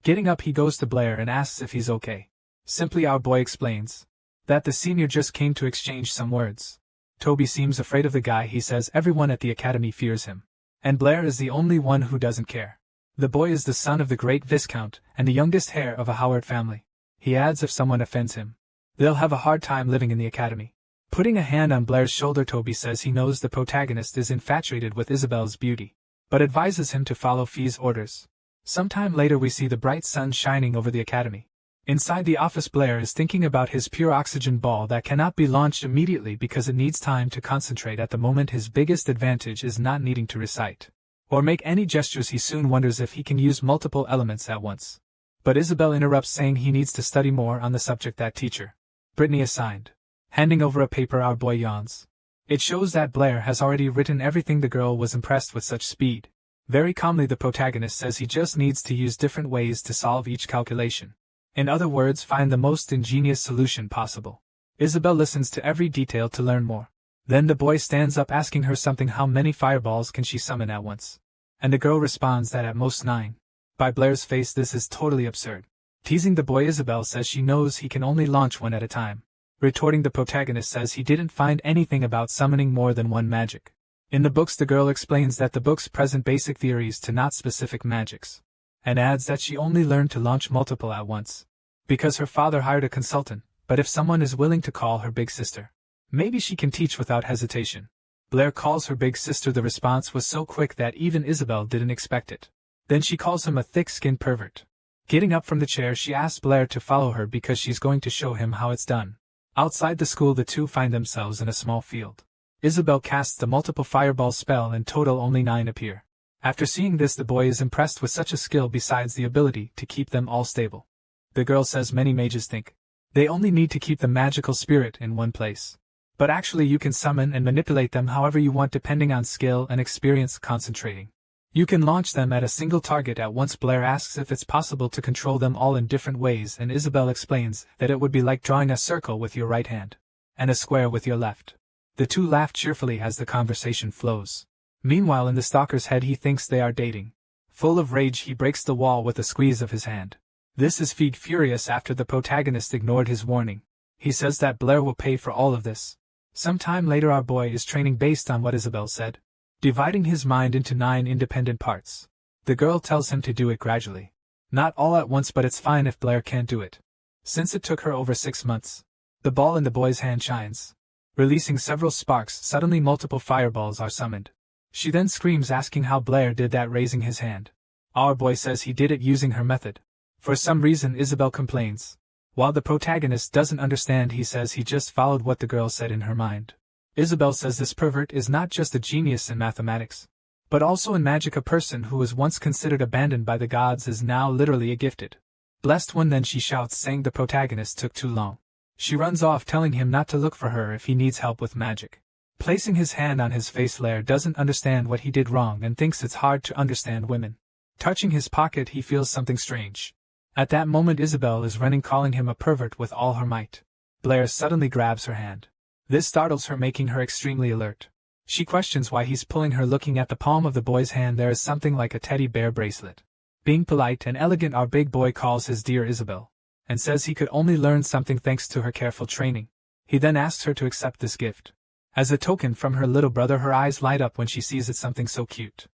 Getting up, he goes to Blair and asks if he's okay. Simply our boy explains that the senior just came to exchange some words. Toby seems afraid of the guy. He says everyone at the academy fears him. And Blair is the only one who doesn't care. The boy is the son of the great Viscount and the youngest heir of a Howard family. He adds if someone offends him, they'll have a hard time living in the academy. Putting a hand on Blair's shoulder, Toby says he knows the protagonist is infatuated with Isabel's beauty, but advises him to follow Fi's orders. Sometime later we see the bright sun shining over the academy. Inside the office, Blair is thinking about his pure oxygen ball that cannot be launched immediately because it needs time to concentrate. At the moment his biggest advantage is not needing to recite or make any gestures. He soon wonders if he can use multiple elements at once. But Isabel interrupts, saying he needs to study more on the subject that teacher Brittany assigned. Handing over a paper, our boy yawns. It shows that Blair has already written everything. The girl was impressed with such speed. Very calmly the protagonist says he just needs to use different ways to solve each calculation. In other words, find the most ingenious solution possible. Isabel listens to every detail to learn more. Then the boy stands up, asking her something. How many fireballs can she summon at once? And the girl responds that at most 9. By Blair's face, this is totally absurd. Teasing the boy, Isabel says she knows he can only launch one at a time. Retorting, the protagonist says he didn't find anything about summoning more than one magic. In the books, the girl explains that the books present basic theories to not specific magics. And adds that she only learned to launch multiple at once because her father hired a consultant, but if someone is willing to call her big sister, maybe she can teach without hesitation. Blair calls her big sister. The response was so quick that even Isabel didn't expect it. Then she calls him a thick-skinned pervert. Getting up from the chair, she asks Blair to follow her because she's going to show him how it's done. Outside the school, the two find themselves in a small field. Isabel casts the multiple fireball spell. In total only 9 appear. After seeing this, the boy is impressed with such a skill besides the ability to keep them all stable. The girl says many mages think they only need to keep the magical spirit in one place. But actually you can summon and manipulate them however you want depending on skill and experience. Concentrating, you can launch them at a single target at once. Blair asks if it's possible to control them all in different ways, and Isabel explains that it would be like drawing a circle with your right hand and a square with your left. The two laugh cheerfully as the conversation flows. Meanwhile, in the stalker's head, he thinks they are dating. Full of rage, he breaks the wall with a squeeze of his hand. This is Fig, furious after the protagonist ignored his warning. He says that Blair will pay for all of this. Sometime later, our boy is training based on what Isabel said, dividing his mind into 9 independent parts. The girl tells him to do it gradually. Not all at once, but it's fine if Blair can't do it. Since it took her over 6 months. The ball in the boy's hand shines, releasing several sparks. Suddenly multiple fireballs are summoned. She then screams, asking how Blair did that, raising his hand. Our boy says he did it using her method. For some reason Isabel complains. While the protagonist doesn't understand, he says he just followed what the girl said in her mind. Isabel says this pervert is not just a genius in mathematics, but also in magic. A person who was once considered abandoned by the gods is now literally a gifted, blessed one. Then she shouts, saying the protagonist took too long. She runs off, telling him not to look for her if he needs help with magic. Placing his hand on his face, Blair doesn't understand what he did wrong and thinks it's hard to understand women. Touching his pocket, he feels something strange. At that moment, Isabel is running, calling him a pervert with all her might. Blair suddenly grabs her hand. This startles her, making her extremely alert. She questions why he's pulling her. Looking at the palm of the boy's hand, there is something like a teddy bear bracelet. Being polite and elegant, our big boy calls his dear Isabel, and says he could only learn something thanks to her careful training. He then asks her to accept this gift. As a token from her little brother, her eyes light up when she sees it, something so cute.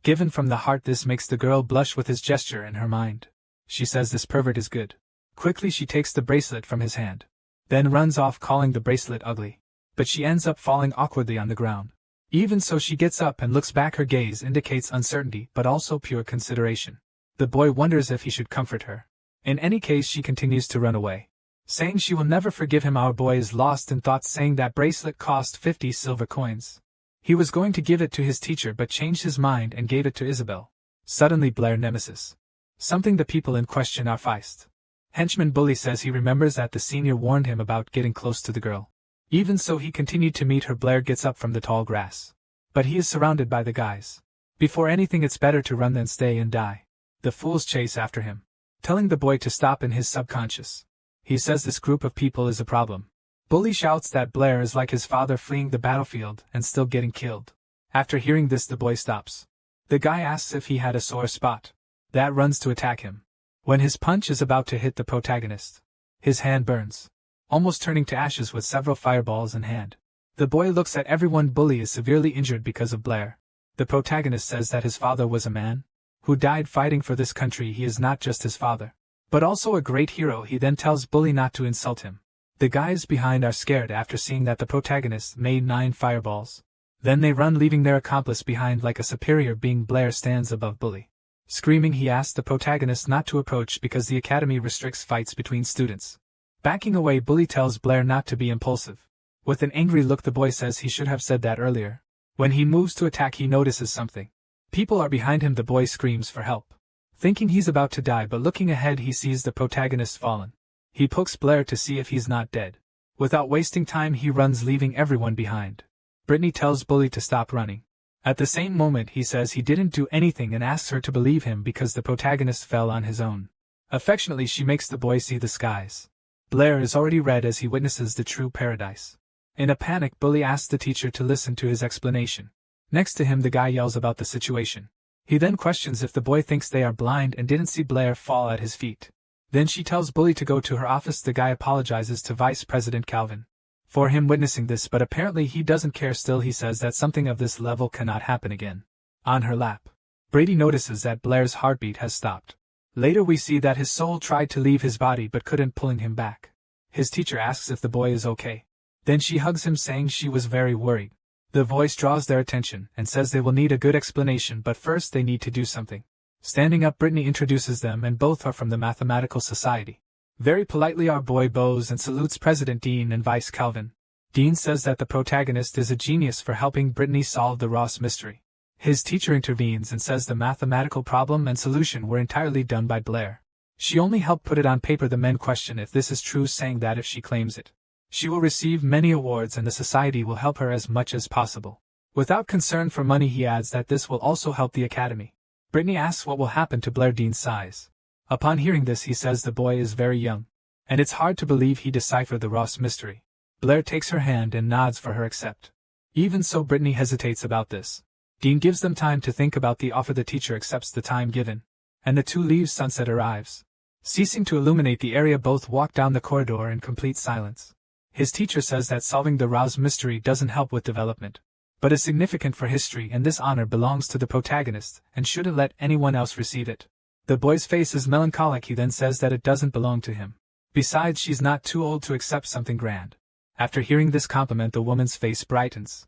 Given from the heart, this makes the girl blush with his gesture in her mind. She says this pervert is good. Quickly she takes the bracelet from his hand, then runs off, calling the bracelet ugly. But she ends up falling awkwardly on the ground. Even so, she gets up and looks back. Her gaze indicates uncertainty but also pure consideration. The boy wonders if he should comfort her. In any case, she continues to run away, saying she will never forgive him. Our boy is lost in thought, saying that bracelet cost 50 silver coins. He was going to give it to his teacher but changed his mind and gave it to Isabel. Suddenly, Blair nemesis. Something the people in question are Feist. Henchman Bully says he remembers that the senior warned him about getting close to the girl. Even so, he continued to meet her. Blair gets up from the tall grass, but he is surrounded by the guys. Before anything, it's better to run than stay and die. The fools chase after him, telling the boy to stop. In his subconscious, he says this group of people is a problem. Bully shouts that Blair is like his father, fleeing the battlefield and still getting killed. After hearing this, the boy stops. The guy asks if he had a sore spot. That runs to attack him. When his punch is about to hit the protagonist, his hand burns, almost turning to ashes with several fireballs in hand. The boy looks at everyone. Bully is severely injured because of Blair. The protagonist says that his father was a man who died fighting for this country. He is not just his father, but also a great hero. He then tells Bully not to insult him. The guys behind are scared after seeing that the protagonist made 9 fireballs. Then they run, leaving their accomplice behind like a superior being. Blair stands above Bully. Screaming, he asks the protagonist not to approach because the academy restricts fights between students. Backing away, Bully tells Blair not to be impulsive. With an angry look, the boy says he should have said that earlier. When he moves to attack, he notices something. People are behind him. The boy screams for help, thinking he's about to die, but looking ahead he sees the protagonist fallen. He pokes Blair to see if he's not dead. Without wasting time, he runs, leaving everyone behind. Brittany tells Bully to stop running. At the same moment, he says he didn't do anything and asks her to believe him because the protagonist fell on his own. Affectionately, she makes the boy see the skies. Blair is already red as he witnesses the true paradise. In a panic, Bully asks the teacher to listen to his explanation. Next to him, the guy yells about the situation. He then questions if the boy thinks they are blind and didn't see Blair fall at his feet. Then she tells Bully to go to her office. The guy apologizes to Vice President Calvin for him witnessing this, but apparently he doesn't care. Still, he says that something of this level cannot happen again. On her lap, Brady notices that Blair's heartbeat has stopped. Later we see that his soul tried to leave his body but couldn't, pulling him back. His teacher asks if the boy is okay. Then she hugs him, saying she was very worried. The voice draws their attention and says they will need a good explanation, but first they need to do something. Standing up, Brittany introduces them, and both are from the Mathematical Society. Very politely, our boy bows and salutes President Dean and Vice Calvin. Dean says that the protagonist is a genius for helping Brittany solve the Ross mystery. His teacher intervenes and says the mathematical problem and solution were entirely done by Blair. She only helped put it on paper. The men question if this is true, saying that if she claims it, she will receive many awards and the society will help her as much as possible. Without concern for money, he adds that this will also help the academy. Brittany asks what will happen to Blair. Dean sighs. Upon hearing this, he says the boy is very young, and it's hard to believe he deciphered the Ross mystery. Blair takes her hand and nods for her accept. Even so, Brittany hesitates about this. Dean gives them time to think about the offer. The teacher accepts the time given, and the two leave. Sunset arrives. Ceasing to illuminate the area, both walk down the corridor in complete silence. His teacher says that solving the Ross mystery doesn't help with development, but is significant for history, and this honor belongs to the protagonist and shouldn't let anyone else receive it. The boy's face is melancholic. He then says that it doesn't belong to him. Besides, she's not too old to accept something grand. After hearing this compliment, the woman's face brightens.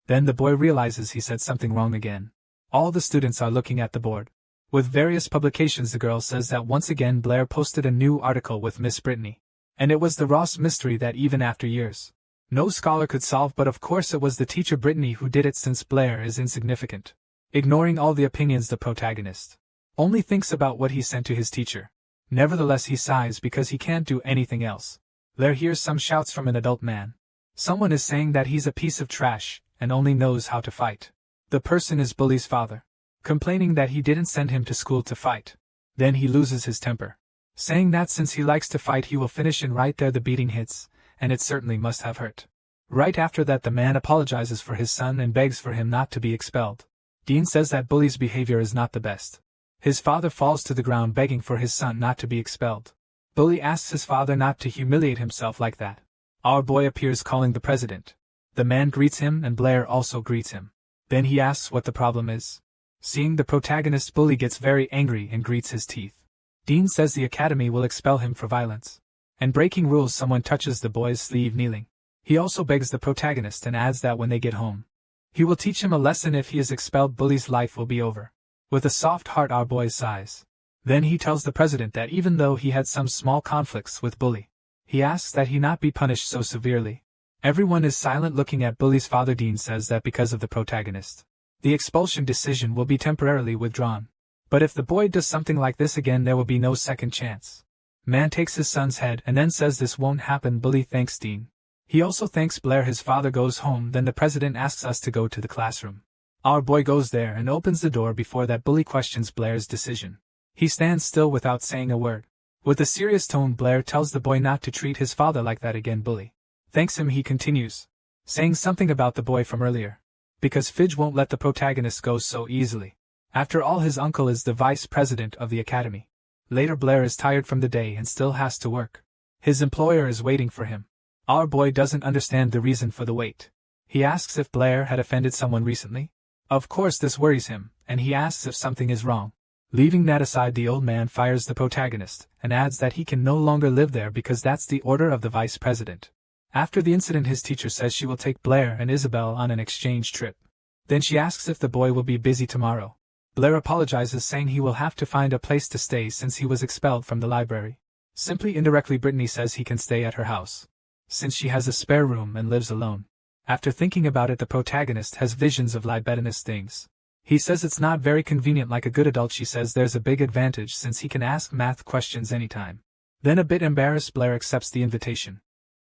Then the boy realizes he said something wrong again. All the students are looking at the board. With various publications, the girl says that once again Blair posted a new article with Miss Brittany. And it was the Ross mystery that even after years, no scholar could solve, but of course it was the teacher Brittany who did it, since Blair is insignificant. Ignoring all the opinions, the protagonist only thinks about what he sent to his teacher. Nevertheless, he sighs because he can't do anything else. Blair hears some shouts from an adult man, Someone is saying that he's a piece of trash and only knows how to fight. The person is Bully's father, complaining that he didn't send him to school to fight. Then he loses his temper, saying that since he likes to fight he will finish, and right there the beating hits, and it certainly must have hurt. Right after that the man apologizes for his son and begs for him not to be expelled. Dean says that Bully's behavior is not the best. His father falls to the ground begging for his son not to be expelled. Bully asks his father not to humiliate himself like that. Our boy appears calling the president. The man greets him and Blair also greets him. Then he asks what the problem is. Seeing the protagonist, Bully gets very angry and greets his teeth. Dean says the academy will expel him for violence and breaking rules. Someone touches the boy's sleeve kneeling. He also begs the protagonist and adds that when they get home, he will teach him a lesson. If he is expelled, Bully's life will be over. With a soft heart, our boy sighs. Then he tells the president that even though he had some small conflicts with Bully, he asks that he not be punished so severely. Everyone is silent looking at Bully's father. Dean says that because of the protagonist, the expulsion decision will be temporarily withdrawn. But if the boy does something like this again, there will be no second chance. Man takes his son's head and then says this won't happen. Bully thanks Dean. He also thanks Blair. His father goes home. Then the president asks us to go to the classroom. Our boy goes there and opens the door. Before that, Bully questions Blair's decision. He stands still without saying a word. With a serious tone, Blair tells the boy not to treat his father like that again. Bully thanks him. He continues, saying something about the boy from earlier, because Fidge won't let the protagonist go so easily. After all, his uncle is the vice president of the academy. Later, Blair is tired from the day and still has to work. His employer is waiting for him. Our boy doesn't understand the reason for the wait. He asks if Blair had offended someone recently. Of course this worries him, and he asks if something is wrong. Leaving that aside, the old man fires the protagonist, and adds that he can no longer live there because that's the order of the vice president. After the incident, his teacher says she will take Blair and Isabel on an exchange trip. Then she asks if the boy will be busy tomorrow. Blair apologizes, saying he will have to find a place to stay since he was expelled from the library. Simply indirectly, Brittany says he can stay at her house, since she has a spare room and lives alone. After thinking about it, the protagonist has visions of libidinous things. He says it's not very convenient like a good adult. She says there's a big advantage since he can ask math questions anytime. Then, a bit embarrassed, Blair accepts the invitation.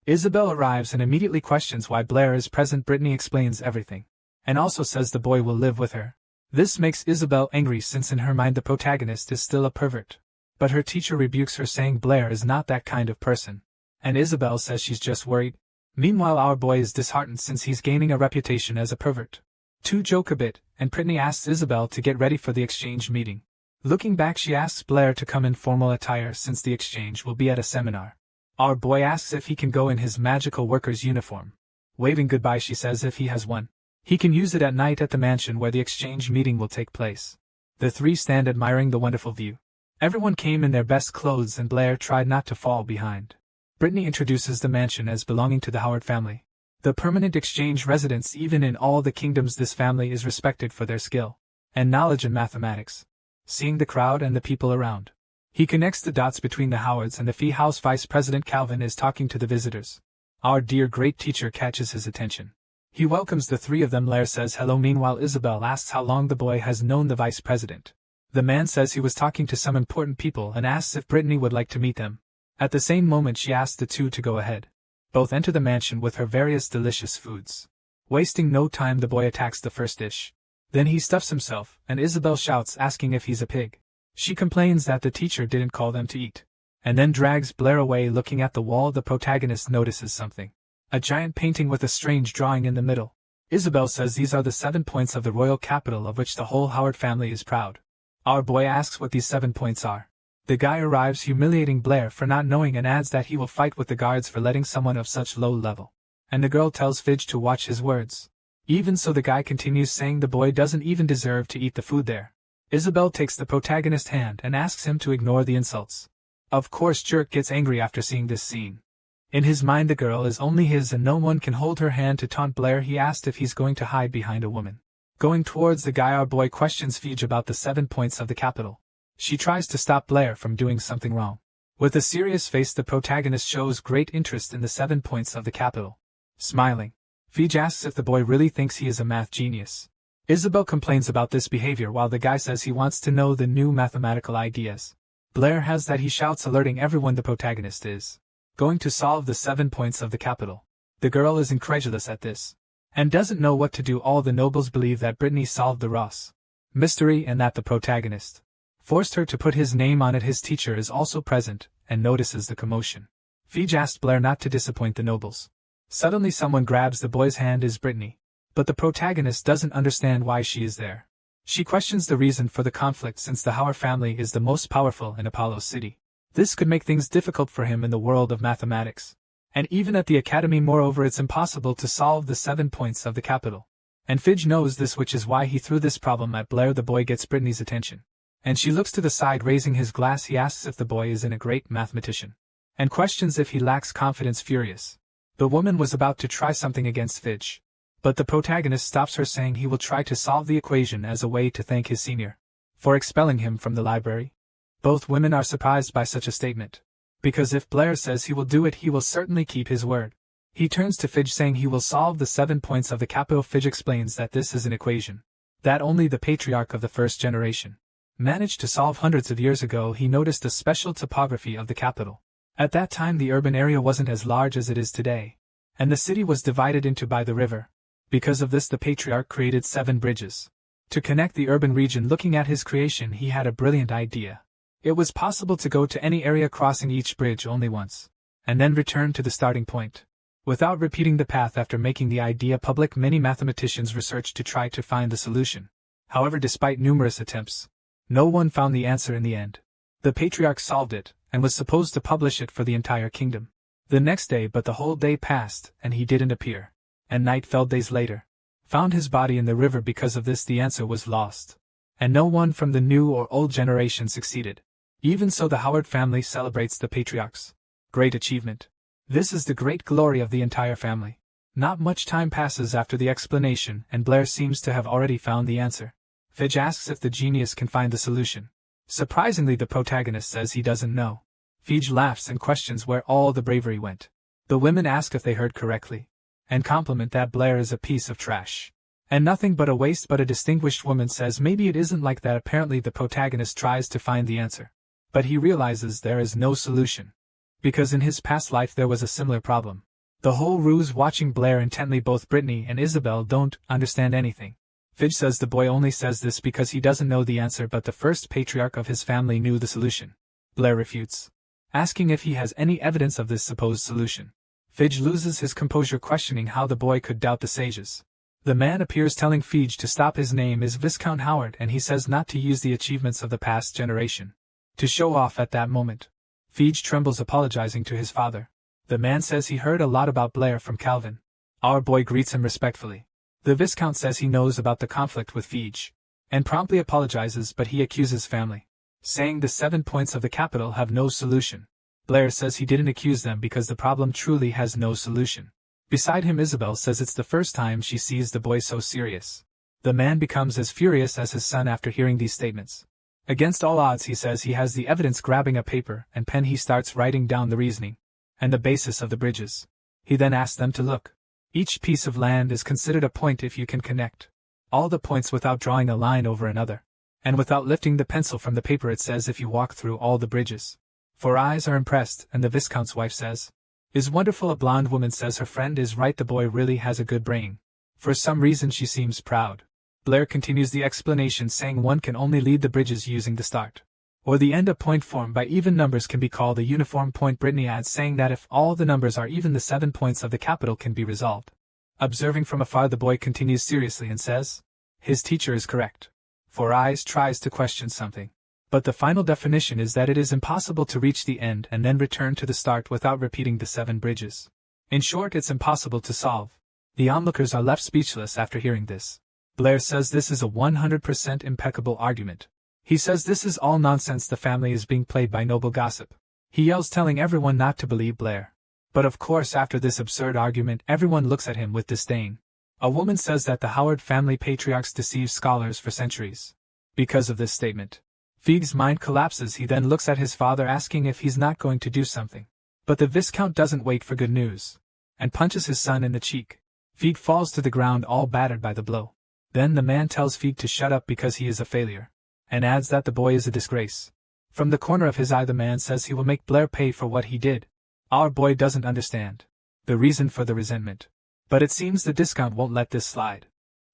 Isabel arrives and immediately questions why Blair is present. Brittany explains everything, and also says the boy will live with her. This makes Isabel angry since in her mind the protagonist is still a pervert. But her teacher rebukes her, saying Blair is not that kind of person. And Isabel says she's just worried. Meanwhile, our boy is disheartened since he's gaining a reputation as a pervert. Two joke a bit, and Brittany asks Isabel to get ready for the exchange meeting. Looking back, she asks Blair to come in formal attire since the exchange will be at a seminar. Our boy asks if he can go in his magical worker's uniform. Waving goodbye, she says if he has one, he can use it at night at the mansion where the exchange meeting will take place. The three stand admiring the wonderful view. Everyone came in their best clothes and Blair tried not to fall behind. Brittany introduces the mansion as belonging to the Howard family, the permanent exchange residents. Even in all the kingdoms, this family is respected for their skill and knowledge in mathematics. Seeing the crowd and the people around, he connects the dots between the Howards and the Fee House. Vice President Calvin is talking to the visitors. Our dear great teacher catches his attention. He welcomes the three of them. Blair says hello. Meanwhile, Isabel asks how long the boy has known the vice president. The man says he was talking to some important people and asks if Brittany would like to meet them. At the same moment, she asks the two to go ahead. Both enter the mansion with her various delicious foods. Wasting no time, the boy attacks the first dish. Then he stuffs himself, and Isabel shouts, asking if he's a pig. She complains that the teacher didn't call them to eat, and then drags Blair away. Looking at the wall, the protagonist notices something. A giant painting with a strange drawing in the middle. Isabel says these are the 7 points of the royal capital of which the whole Howard family is proud. Our boy asks what these 7 points are. The guy arrives, humiliating Blair for not knowing, and adds that he will fight with the guards for letting someone of such low level. And the girl tells Fidge to watch his words. Even so, the guy continues, saying the boy doesn't even deserve to eat the food there. Isabel takes the protagonist's hand and asks him to ignore the insults. Of course, Jerk gets angry after seeing this scene. In his mind, the girl is only his and no one can hold her hand. To taunt Blair, he asked if he's going to hide behind a woman. Going towards the guy, our boy questions Fidge about the 7 points of the capital. She tries to stop Blair from doing something wrong. With a serious face, the protagonist shows great interest in the 7 points of the capital. Smiling, Fidge asks if the boy really thinks he is a math genius. Isabel complains about this behavior while the guy says he wants to know the new mathematical ideas. Blair has that, he shouts, alerting everyone the protagonist is going to solve the 7 points of the capital. The girl is incredulous at this, and doesn't know what to do. All the nobles believe that Brittany solved the Ross mystery and that the protagonist forced her to put his name on it. His teacher is also present, and notices the commotion. Fij asked Blair not to disappoint the nobles. Suddenly someone grabs the boy's hand. Is Brittany. But the protagonist doesn't understand why she is there. She questions the reason for the conflict since the Howard family is the most powerful in Apollo City. This could make things difficult for him in the world of mathematics. And even at the academy. Moreover, it's impossible to solve the 7 points of the capital. And Fij knows this, which is why he threw this problem at Blair. The boy gets Brittany's attention, and she looks to the side, raising his glass. He asks if the boy is a great mathematician, and questions if he lacks confidence. Furious, the woman was about to try something against Fij, but the protagonist stops her, saying he will try to solve the equation as a way to thank his senior for expelling him from the library. Both women are surprised by such a statement, because if Blair says he will do it, he will certainly keep his word. He turns to Fij, saying he will solve the 7 points of the capital. Fij explains that this is an equation that only the patriarch of the first generation managed to solve hundreds of years ago. He noticed the special topography of the capital. At that time the urban area wasn't as large as it is today, and the city was divided into by the river. Because of this, the patriarch created 7 bridges to connect the urban region. Looking at his creation, he had a brilliant idea. It was possible to go to any area, crossing each bridge only once, and then return to the starting point, without repeating the path. After making the idea public, many mathematicians researched to try to find the solution. However, despite numerous attempts, no one found the answer in the end. The patriarch solved it, and was supposed to publish it for the entire kingdom the next day, but the whole day passed, and he didn't appear, and night fell. Days later, found his body in the river. Because of this, the answer was lost, and no one from the new or old generation succeeded. Even so, the Howard family celebrates the patriarch's great achievement. This is the great glory of the entire family. Not much time passes after the explanation, and Blair seems to have already found the answer. Fij asks if the genius can find the solution. Surprisingly, the protagonist says he doesn't know. Fij laughs and questions where all the bravery went. The women ask if they heard correctly, and compliment that Blair is a piece of trash and nothing but a waste. But a distinguished woman says maybe it isn't like that. Apparently the protagonist tries to find the answer, but he realizes there is no solution, because in his past life there was a similar problem. The whole ruse. Watching Blair intently, both Brittany and Isabel don't understand anything. Fij says the boy only says this because he doesn't know the answer, but the first patriarch of his family knew the solution. Blair refutes, asking if he has any evidence of this supposed solution. Fij loses his composure, questioning how the boy could doubt the sages. The man appears, telling Fij to stop. His name is Viscount Howard, and he says not to use the achievements of the past generation to show off at that moment. Fij trembles, apologizing to his father. The man says he heard a lot about Blair from Calvin. Our boy greets him respectfully. The Viscount says he knows about the conflict with Fij, and promptly apologizes, but he accuses family, saying the 7 points of the capital have no solution. Blair says he didn't accuse them because the problem truly has no solution. Beside him, Isabel says it's the first time she sees the boy so serious. The man becomes as furious as his son after hearing these statements. Against all odds, he says he has the evidence. Grabbing a paper and pen, he starts writing down the reasoning and the basis of the bridges. He then asks them to look. Each piece of land is considered a point if you can connect all the points without drawing a line over another, and without lifting the pencil from the paper. It says if you walk through all the bridges. Four eyes are impressed, and the Viscount's wife says, "Is wonderful." A blonde woman says her friend is right, the boy really has a good brain. For some reason she seems proud. Blair continues the explanation, saying one can only lead the bridges using the start or the end. A point formed by even numbers can be called a uniform point. Brittany adds, saying that if all the numbers are even, the 7 points of the capital can be resolved. Observing from afar, the boy continues seriously and says, his teacher is correct. Four Eyes tries to question something, but the final definition is that it is impossible to reach the end and then return to the start without repeating the 7 bridges. In short, it's impossible to solve. The onlookers are left speechless after hearing this. Blair says this is a 100% impeccable argument. He says this is all nonsense, the family is being played by noble gossip. He yells, telling everyone not to believe Blair. But of course, after this absurd argument, everyone looks at him with disdain. A woman says that the Howard family patriarchs deceived scholars for centuries. Because of this statement, Fij's mind collapses. He then looks at his father, asking if he's not going to do something. But the Viscount doesn't wait for good news, and punches his son in the cheek. Fij falls to the ground, all battered by the blow. Then the man tells Fij to shut up because he is a failure, and adds that the boy is a disgrace. From the corner of his eye, the man says he will make Blair pay for what he did. Our boy doesn't understand. the reason for the resentment. But it seems the discount won't let this slide.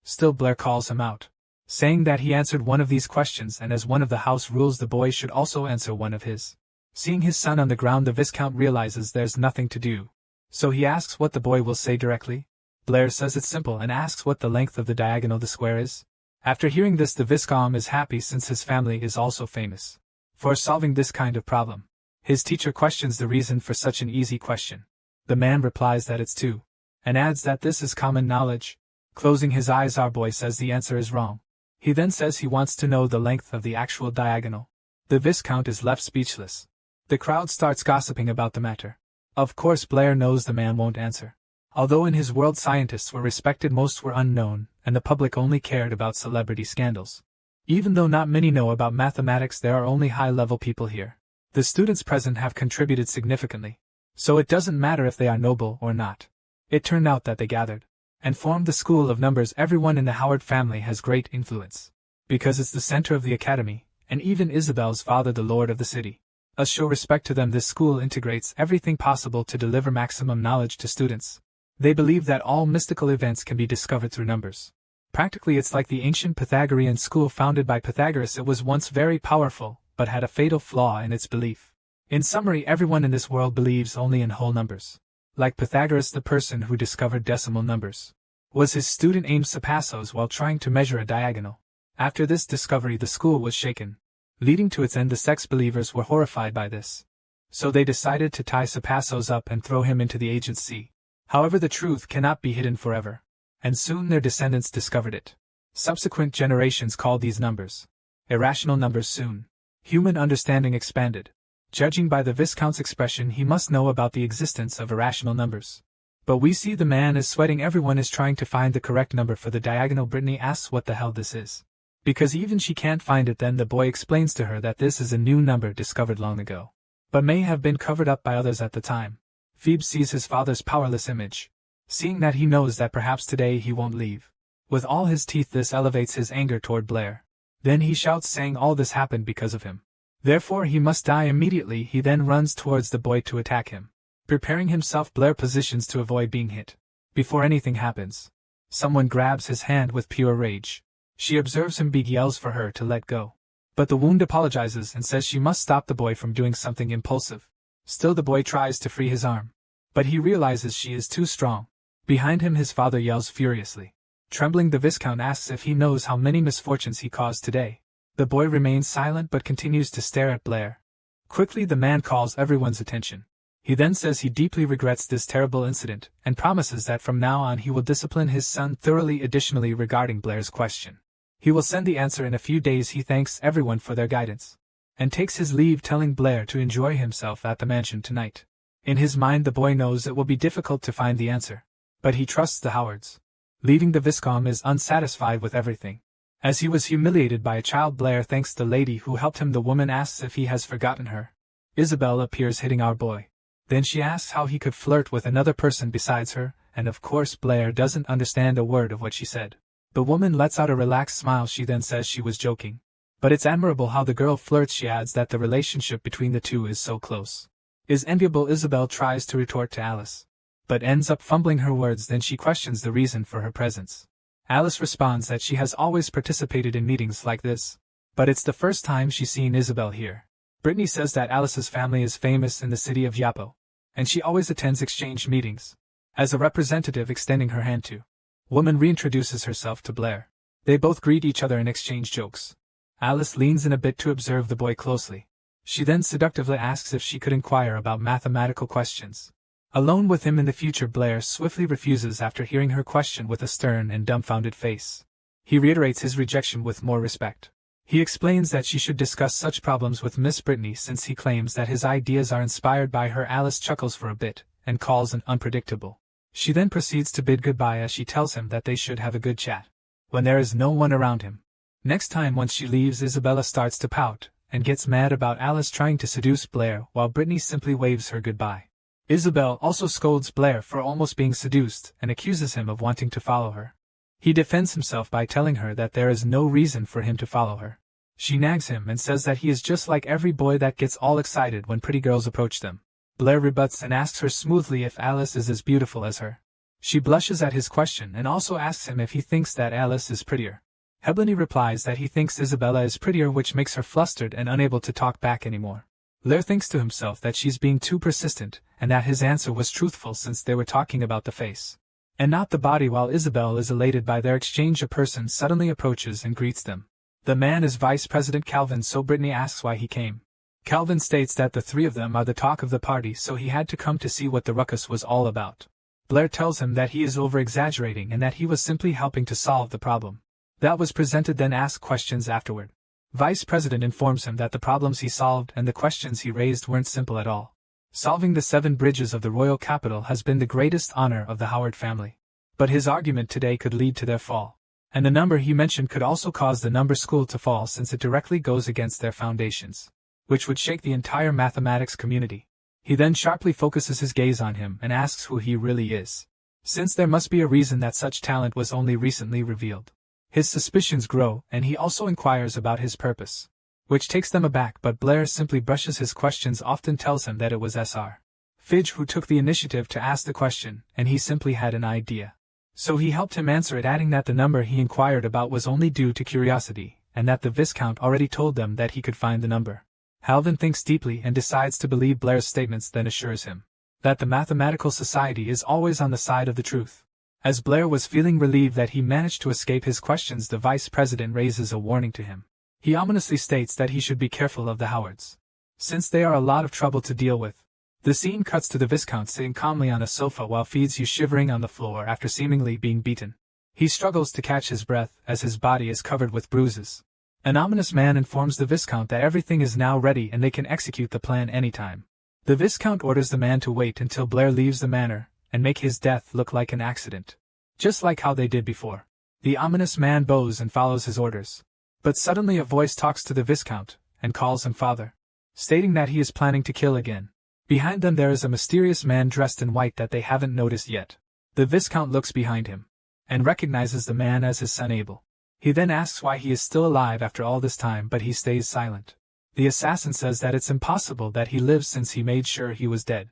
Still Blair calls him out, saying that he answered one of these questions and as one of the house rules the boy should also answer one of his. Seeing his son on the ground, the Viscount realizes there's nothing to do. So he asks what the boy will say directly. Blair says it's simple and asks what the length of the diagonal the square is. After hearing this, the Viscount is happy since his family is also famous for solving this kind of problem. His teacher questions the reason for such an easy question. The man replies that it's 2, and adds that this is common knowledge. Closing his eyes, our boy says the answer is wrong. He then says he wants to know the length of the actual diagonal. The Viscount is left speechless. The crowd starts gossiping about the matter. Of course Blair knows the man won't answer. Although in his world scientists were respected, most were unknown, and the public only cared about celebrity scandals. Even though not many know about mathematics, there are only high-level people here. The students present have contributed significantly. So it doesn't matter if they are noble or not. It turned out that they gathered and formed the School of Numbers. Everyone in the Howard family has great influence, because it's the center of the academy, and even Isabel's father the lord of the city. As show respect to them, this school integrates everything possible to deliver maximum knowledge to students. They believe that all mystical events can be discovered through numbers. Practically it's like the ancient Pythagorean school founded by Pythagoras. It was once very powerful, but had a fatal flaw in its belief. In summary, everyone in this world believes only in whole numbers. Like Pythagoras, the person who discovered decimal numbers was his student aimed sapassos while trying to measure a diagonal. After this discovery, the school was shaken, leading to its end. The sex believers were horrified by this, so they decided to tie sapassos up and throw him into the Aegean Sea. However, the truth cannot be hidden forever, and soon their descendants discovered it. Subsequent generations called these numbers irrational numbers. Soon, human understanding expanded. Judging by the Viscount's expression, he must know about the existence of irrational numbers. But we see the man is sweating. Everyone is trying to find the correct number for the diagonal. Brittany asks what the hell this is, because even she can't find it. Then the boy explains to her that this is a new number discovered long ago, but may have been covered up by others at the time. Phoebe sees his father's powerless image. Seeing that, he knows that perhaps today he won't leave. With all his teeth, this elevates his anger toward Blair. Then he shouts, saying all this happened because of him. Therefore he must die immediately. He then runs towards the boy to attack him. Preparing himself, Blair positions to avoid being hit. Before anything happens, someone grabs his hand with pure rage. She observes him, yells for her to let go. But the wound apologizes and says she must stop the boy from doing something impulsive. Still the boy tries to free his arm, but he realizes she is too strong. Behind him his father yells furiously. Trembling, the Viscount asks if he knows how many misfortunes he caused today. The boy remains silent but continues to stare at Blair. Quickly the man calls everyone's attention. He then says he deeply regrets this terrible incident, and promises that from now on he will discipline his son thoroughly. Additionally, regarding Blair's question, he will send the answer in a few days. He thanks everyone for their guidance, and takes his leave, telling Blair to enjoy himself at the mansion tonight. In his mind the boy knows it will be difficult to find the answer, but he trusts the Howards. Leaving, the Viscount is unsatisfied with everything. As he was humiliated by a child, Blair thanks the lady who helped him. The woman asks if he has forgotten her. Isabel appears, hitting our boy. Then she asks how he could flirt with another person besides her, and of course Blair doesn't understand a word of what she said. The woman lets out a relaxed smile. She then says she was joking. But it's admirable how the girl flirts. She adds that the relationship between the two is so close is enviable. Isabel tries to retort to Alice, but ends up fumbling her words. Then she questions the reason for her presence. Alice responds that she has always participated in meetings like this, but it's the first time she's seen Isabel here. Brittany says that Alice's family is famous in the city of Yapo, and she always attends exchange meetings. As a representative, extending her hand to woman, reintroduces herself to Blair. They both greet each other and exchange jokes. Alice leans in a bit to observe the boy closely. She then seductively asks if she could inquire about mathematical questions. Alone with him in the future, Blair swiftly refuses after hearing her question with a stern and dumbfounded face. He reiterates his rejection with more respect. He explains that she should discuss such problems with Miss Brittany since he claims that his ideas are inspired by her. Alice chuckles for a bit, and calls an unpredictable. She then proceeds to bid goodbye as she tells him that they should have a good chat when there is no one around him. Next time, once she leaves, Isabella starts to pout, and gets mad about Alice trying to seduce Blair, while Brittany simply waves her goodbye. Isabel also scolds Blair for almost being seduced and accuses him of wanting to follow her. He defends himself by telling her that there is no reason for him to follow her. She nags him and says that he is just like every boy that gets all excited when pretty girls approach them. Blair rebuts and asks her smoothly if Alice is as beautiful as her. She blushes at his question and also asks him if he thinks that Alice is prettier. Heblany replies that he thinks Isabella is prettier, which makes her flustered and unable to talk back anymore. Blair thinks to himself that she's being too persistent, and that his answer was truthful since they were talking about the face and not the body. While Isabel is elated by their exchange, a person suddenly approaches and greets them. The man is Vice President Calvin, so Brittany asks why he came. Calvin states that the three of them are the talk of the party, so he had to come to see what the ruckus was all about. Blair tells him that he is over-exaggerating and that he was simply helping to solve the problem that was presented, then ask questions afterward. Vice President informs him that the problems he solved and the questions he raised weren't simple at all. Solving the 7 bridges of the royal capital has been the greatest honor of the Howard family. But his argument today could lead to their fall. And the number he mentioned could also cause the number school to fall, since it directly goes against their foundations, which would shake the entire mathematics community. He then sharply focuses his gaze on him and asks who he really is, since there must be a reason that such talent was only recently revealed. His suspicions grow, and he also inquires about his purpose, which takes them aback, but Blair simply brushes his questions off and tells him that it was Sr. Fidge who took the initiative to ask the question, and he simply had an idea. So he helped him answer it, adding that the number he inquired about was only due to curiosity, and that the Viscount already told them that he could find the number. Calvin thinks deeply and decides to believe Blair's statements, then assures him that the Mathematical Society is always on the side of the truth. As Blair was feeling relieved that he managed to escape his questions, the Vice President raises a warning to him. He ominously states that he should be careful of the Howards, since they are a lot of trouble to deal with. The scene cuts to the Viscount sitting calmly on a sofa while Fidge is shivering on the floor after seemingly being beaten. He struggles to catch his breath as his body is covered with bruises. An ominous man informs the Viscount that everything is now ready and they can execute the plan anytime. The Viscount orders the man to wait until Blair leaves the manor, and make his death look like an accident, just like how they did before. The ominous man bows and follows his orders. But suddenly a voice talks to the Viscount, and calls him father, stating that he is planning to kill again. Behind them there is a mysterious man dressed in white that they haven't noticed yet. The Viscount looks behind him, and recognizes the man as his son Abel. He then asks why he is still alive after all this time, but he stays silent. The assassin says that it's impossible that he lives since he made sure he was dead.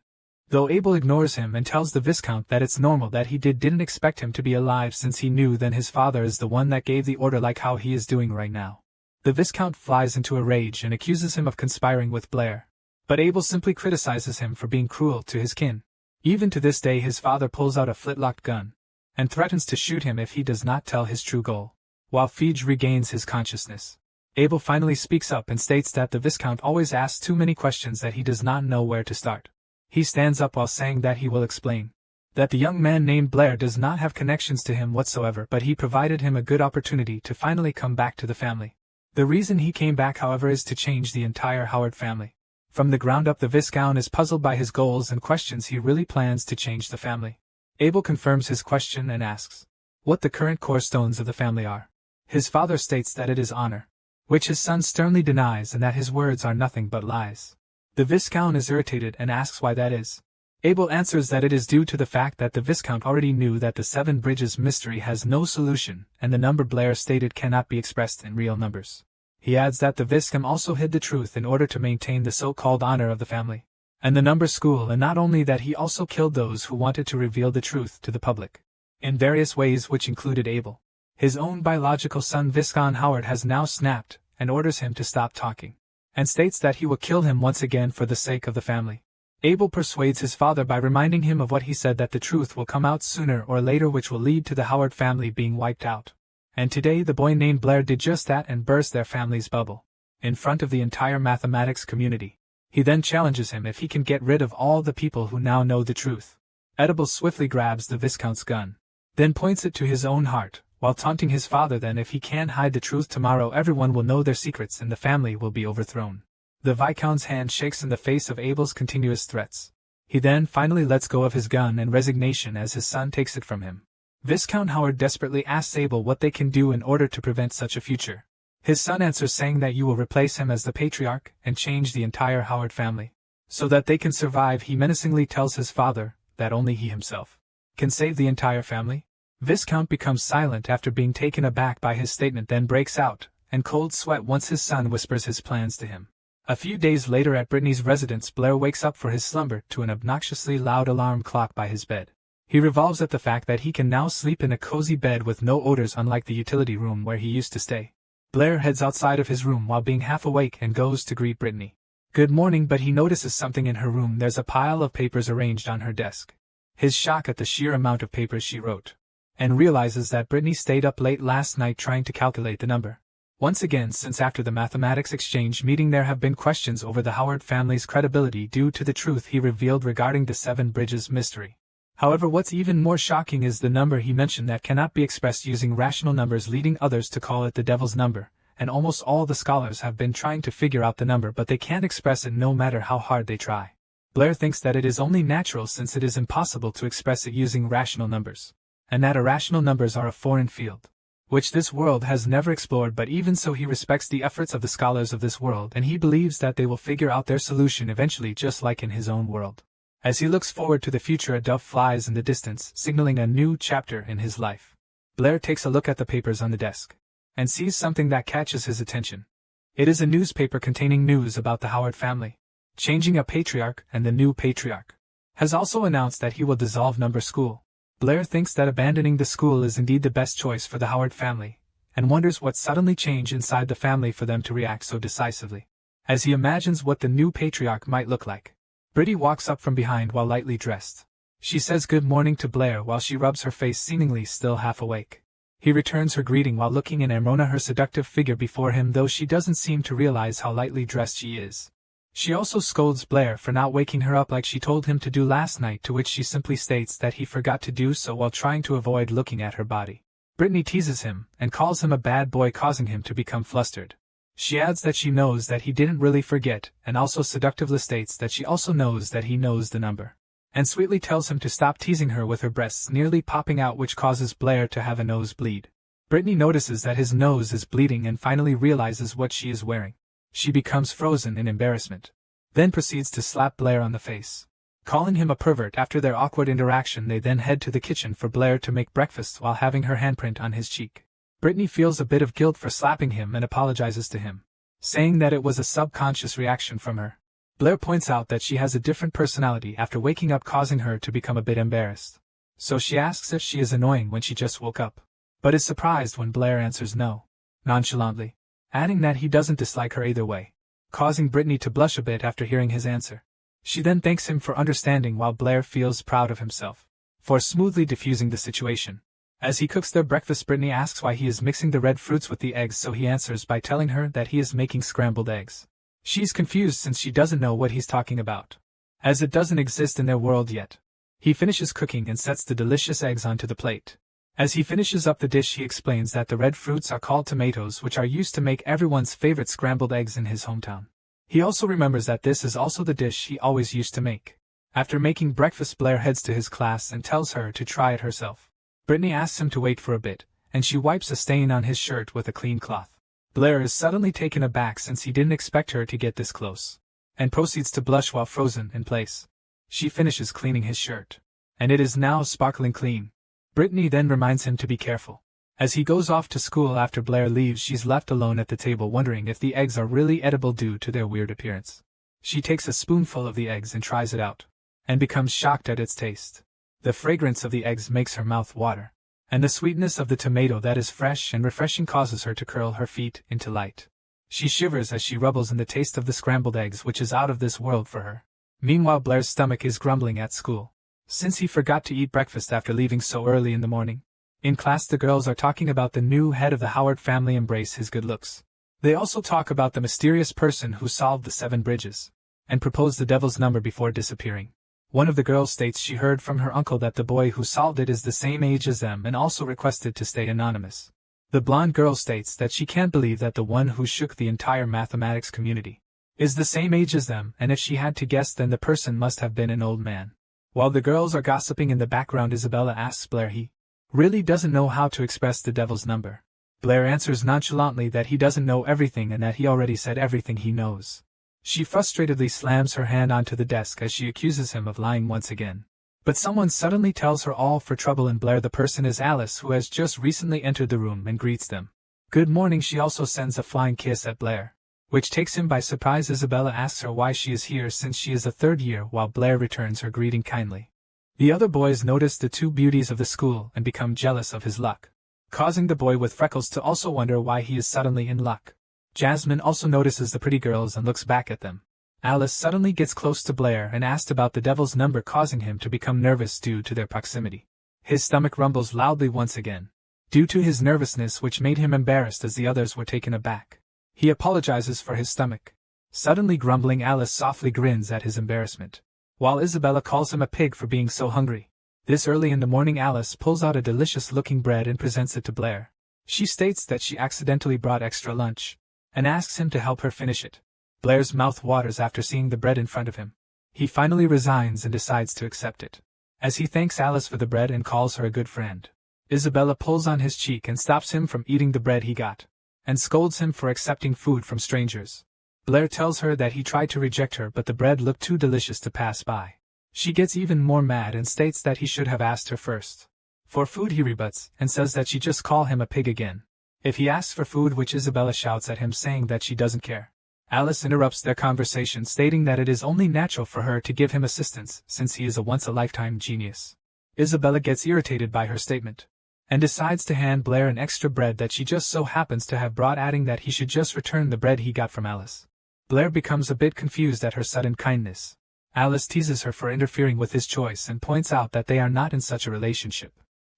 Though Abel ignores him and tells the Viscount that it's normal that he didn't expect him to be alive, since he knew then his father is the one that gave the order, like how he is doing right now. The Viscount flies into a rage and accuses him of conspiring with Blair. But Abel simply criticizes him for being cruel to his kin. Even to this day his father pulls out a flintlock gun, and threatens to shoot him if he does not tell his true goal. While Fidge regains his consciousness, Abel finally speaks up and states that the Viscount always asks too many questions, that he does not know where to start. He stands up while saying that he will explain. That the young man named Blair does not have connections to him whatsoever, but he provided him a good opportunity to finally come back to the family. The reason he came back, however, is to change the entire Howard family. From the ground up, the Viscount is puzzled by his goals and questions he really plans to change the family. Abel confirms his question and asks what the current core stones of the family are. His father states that it is honor, which his son sternly denies, and that his words are nothing but lies. The Viscount is irritated and asks why that is. Abel answers that it is due to the fact that the Viscount already knew that the 7 bridges mystery has no solution, and the number Blair stated cannot be expressed in real numbers. He adds that the Viscount also hid the truth in order to maintain the so-called honor of the family and the number school, and not only that, he also killed those who wanted to reveal the truth to the public in various ways, which included Abel. His own biological son Viscount Howard has now snapped and orders him to stop talking, and states that he will kill him once again for the sake of the family. Abel persuades his father by reminding him of what he said, that the truth will come out sooner or later, which will lead to the Howard family being wiped out. And today the boy named Blair did just that and burst their family's bubble in front of the entire mathematics community. He then challenges him if he can get rid of all the people who now know the truth. Edible swiftly grabs the Viscount's gun, then points it to his own heart, while taunting his father, then if he can hide the truth tomorrow, everyone will know their secrets and the family will be overthrown. The Viscount's hand shakes in the face of Abel's continuous threats. He then finally lets go of his gun in resignation as his son takes it from him. Viscount Howard desperately asks Abel what they can do in order to prevent such a future. His son answers saying that you will replace him as the patriarch and change the entire Howard family, so that they can survive. He menacingly tells his father that only he himself can save the entire family. Viscount becomes silent after being taken aback by his statement, then breaks out, and cold sweat once his son whispers his plans to him. A few days later at Brittany's residence, Blair wakes up for his slumber to an obnoxiously loud alarm clock by his bed. He revolves at the fact that he can now sleep in a cozy bed with no odors, unlike the utility room where he used to stay. Blair heads outside of his room while being half awake and goes to greet Brittany. Good morning, but he notices something in her room. There's a pile of papers arranged on her desk. His shock at the sheer amount of papers she wrote. And realizes that Brittany stayed up late last night trying to calculate the number. Once again, since after the mathematics exchange meeting, there have been questions over the Howard family's credibility due to the truth he revealed regarding the 7 Bridges mystery. However, what's even more shocking is the number he mentioned that cannot be expressed using rational numbers, leading others to call it the devil's number, and almost all the scholars have been trying to figure out the number, but they can't express it no matter how hard they try. Blair thinks that it is only natural since it is impossible to express it using rational numbers, and that irrational numbers are a foreign field, which this world has never explored. But even so, he respects the efforts of the scholars of this world, and he believes that they will figure out their solution eventually, just like in his own world. As he looks forward to the future, a dove flies in the distance, signaling a new chapter in his life. Blair takes a look at the papers on the desk, and sees something that catches his attention. It is a newspaper containing news about the Howard family, changing a patriarch, and the new patriarch has also announced that he will dissolve number school. Blair thinks that abandoning the school is indeed the best choice for the Howard family, and wonders what suddenly changed inside the family for them to react so decisively. As he imagines what the new patriarch might look like, Brittany walks up from behind while lightly dressed. She says good morning to Blair while she rubs her face, seemingly still half awake. He returns her greeting while looking in Ramona, her seductive figure before him, though she doesn't seem to realize how lightly dressed she is. She also scolds Blair for not waking her up like she told him to do last night, to which she simply states that he forgot to do so while trying to avoid looking at her body. Brittany teases him and calls him a bad boy, causing him to become flustered. She adds that she knows that he didn't really forget, and also seductively states that she also knows that he knows the number, and sweetly tells him to stop teasing her with her breasts nearly popping out, which causes Blair to have a nosebleed. Brittany notices that his nose is bleeding and finally realizes what she is wearing. She becomes frozen in embarrassment, then proceeds to slap Blair on the face, calling him a pervert. After their awkward interaction, they then head to the kitchen for Blair to make breakfast while having her handprint on his cheek. Brittany feels a bit of guilt for slapping him and apologizes to him, saying that it was a subconscious reaction from her. Blair points out that she has a different personality after waking up, causing her to become a bit embarrassed. So she asks if she is annoying when she just woke up, but is surprised when Blair answers no, nonchalantly, adding that he doesn't dislike her either way, causing Brittany to blush a bit after hearing his answer. She then thanks him for understanding, while Blair feels proud of himself for smoothly diffusing the situation. As he cooks their breakfast, Brittany asks why he is mixing the red fruits with the eggs, so he answers by telling her that he is making scrambled eggs. She's confused since she doesn't know what he's talking about, as it doesn't exist in their world yet. He finishes cooking and sets the delicious eggs onto the plate. As he finishes up the dish, he explains that the red fruits are called tomatoes, which are used to make everyone's favorite scrambled eggs in his hometown. He also remembers that this is also the dish he always used to make. After making breakfast, Blair heads to his class and tells her to try it herself. Brittany asks him to wait for a bit, and she wipes a stain on his shirt with a clean cloth. Blair is suddenly taken aback since he didn't expect her to get this close, and proceeds to blush while frozen in place. She finishes cleaning his shirt, and it is now sparkling clean. Brittany then reminds him to be careful. As he goes off to school after Blair leaves, she's left alone at the table wondering if the eggs are really edible due to their weird appearance. She takes a spoonful of the eggs and tries it out, and becomes shocked at its taste. The fragrance of the eggs makes her mouth water, and the sweetness of the tomato that is fresh and refreshing causes her to curl her feet into light. She shivers as she revels in the taste of the scrambled eggs, which is out of this world for her. Meanwhile, Blair's stomach is grumbling at school, since he forgot to eat breakfast after leaving so early in the morning. In class, the girls are talking about the new head of the Howard family, embrace his good looks. They also talk about the mysterious person who solved the 7 bridges, and proposed the devil's number before disappearing. One of the girls states she heard from her uncle that the boy who solved it is the same age as them and also requested to stay anonymous. The blonde girl states that she can't believe that the one who shook the entire mathematics community is the same age as them, and if she had to guess, then the person must have been an old man. While the girls are gossiping in the background, Isabella asks Blair he really doesn't know how to express the devil's number. Blair answers nonchalantly that he doesn't know everything and that he already said everything he knows. She frustratedly slams her hand onto the desk as she accuses him of lying once again. But someone suddenly tells her all for trouble, and Blair, the person, is Alice, who has just recently entered the room and greets them. Good morning. She also sends a flying kiss at Blair. which takes him by surprise. Isabella asks her why she is here since she is a third year, while Blair returns her greeting kindly. The other boys notice the two beauties of the school and become jealous of his luck, causing the boy with freckles to also wonder why he is suddenly in luck. Jasmine also notices the pretty girls and looks back at them. Alice suddenly gets close to Blair and asks about the devil's number, causing him to become nervous due to their proximity. His stomach rumbles loudly once again, due to his nervousness, which made him embarrassed as the others were taken aback. He apologizes for his stomach. Suddenly grumbling, Alice softly grins at his embarrassment, while Isabella calls him a pig for being so hungry. This early in the morning, Alice pulls out a delicious-looking bread and presents it to Blair. She states that she accidentally brought extra lunch, and asks him to help her finish it. Blair's mouth waters after seeing the bread in front of him. He finally resigns and decides to accept it, as he thanks Alice for the bread and calls her a good friend. Isabella pulls on his cheek and stops him from eating the bread he got, and scolds him for accepting food from strangers. Blair tells her that he tried to reject her, but the bread looked too delicious to pass by. She gets even more mad and states that he should have asked her first for food. He rebuts and says that she just call him a pig again if he asks for food, which Isabella shouts at him, saying that she doesn't care. Alice interrupts their conversation, stating that it is only natural for her to give him assistance since he is a once-a-lifetime genius. Isabella gets irritated by her statement, and decides to hand Blair an extra bread that she just so happens to have brought, adding that he should just return the bread he got from Alice. Blair becomes a bit confused at her sudden kindness. Alice teases her for interfering with his choice and points out that they are not in such a relationship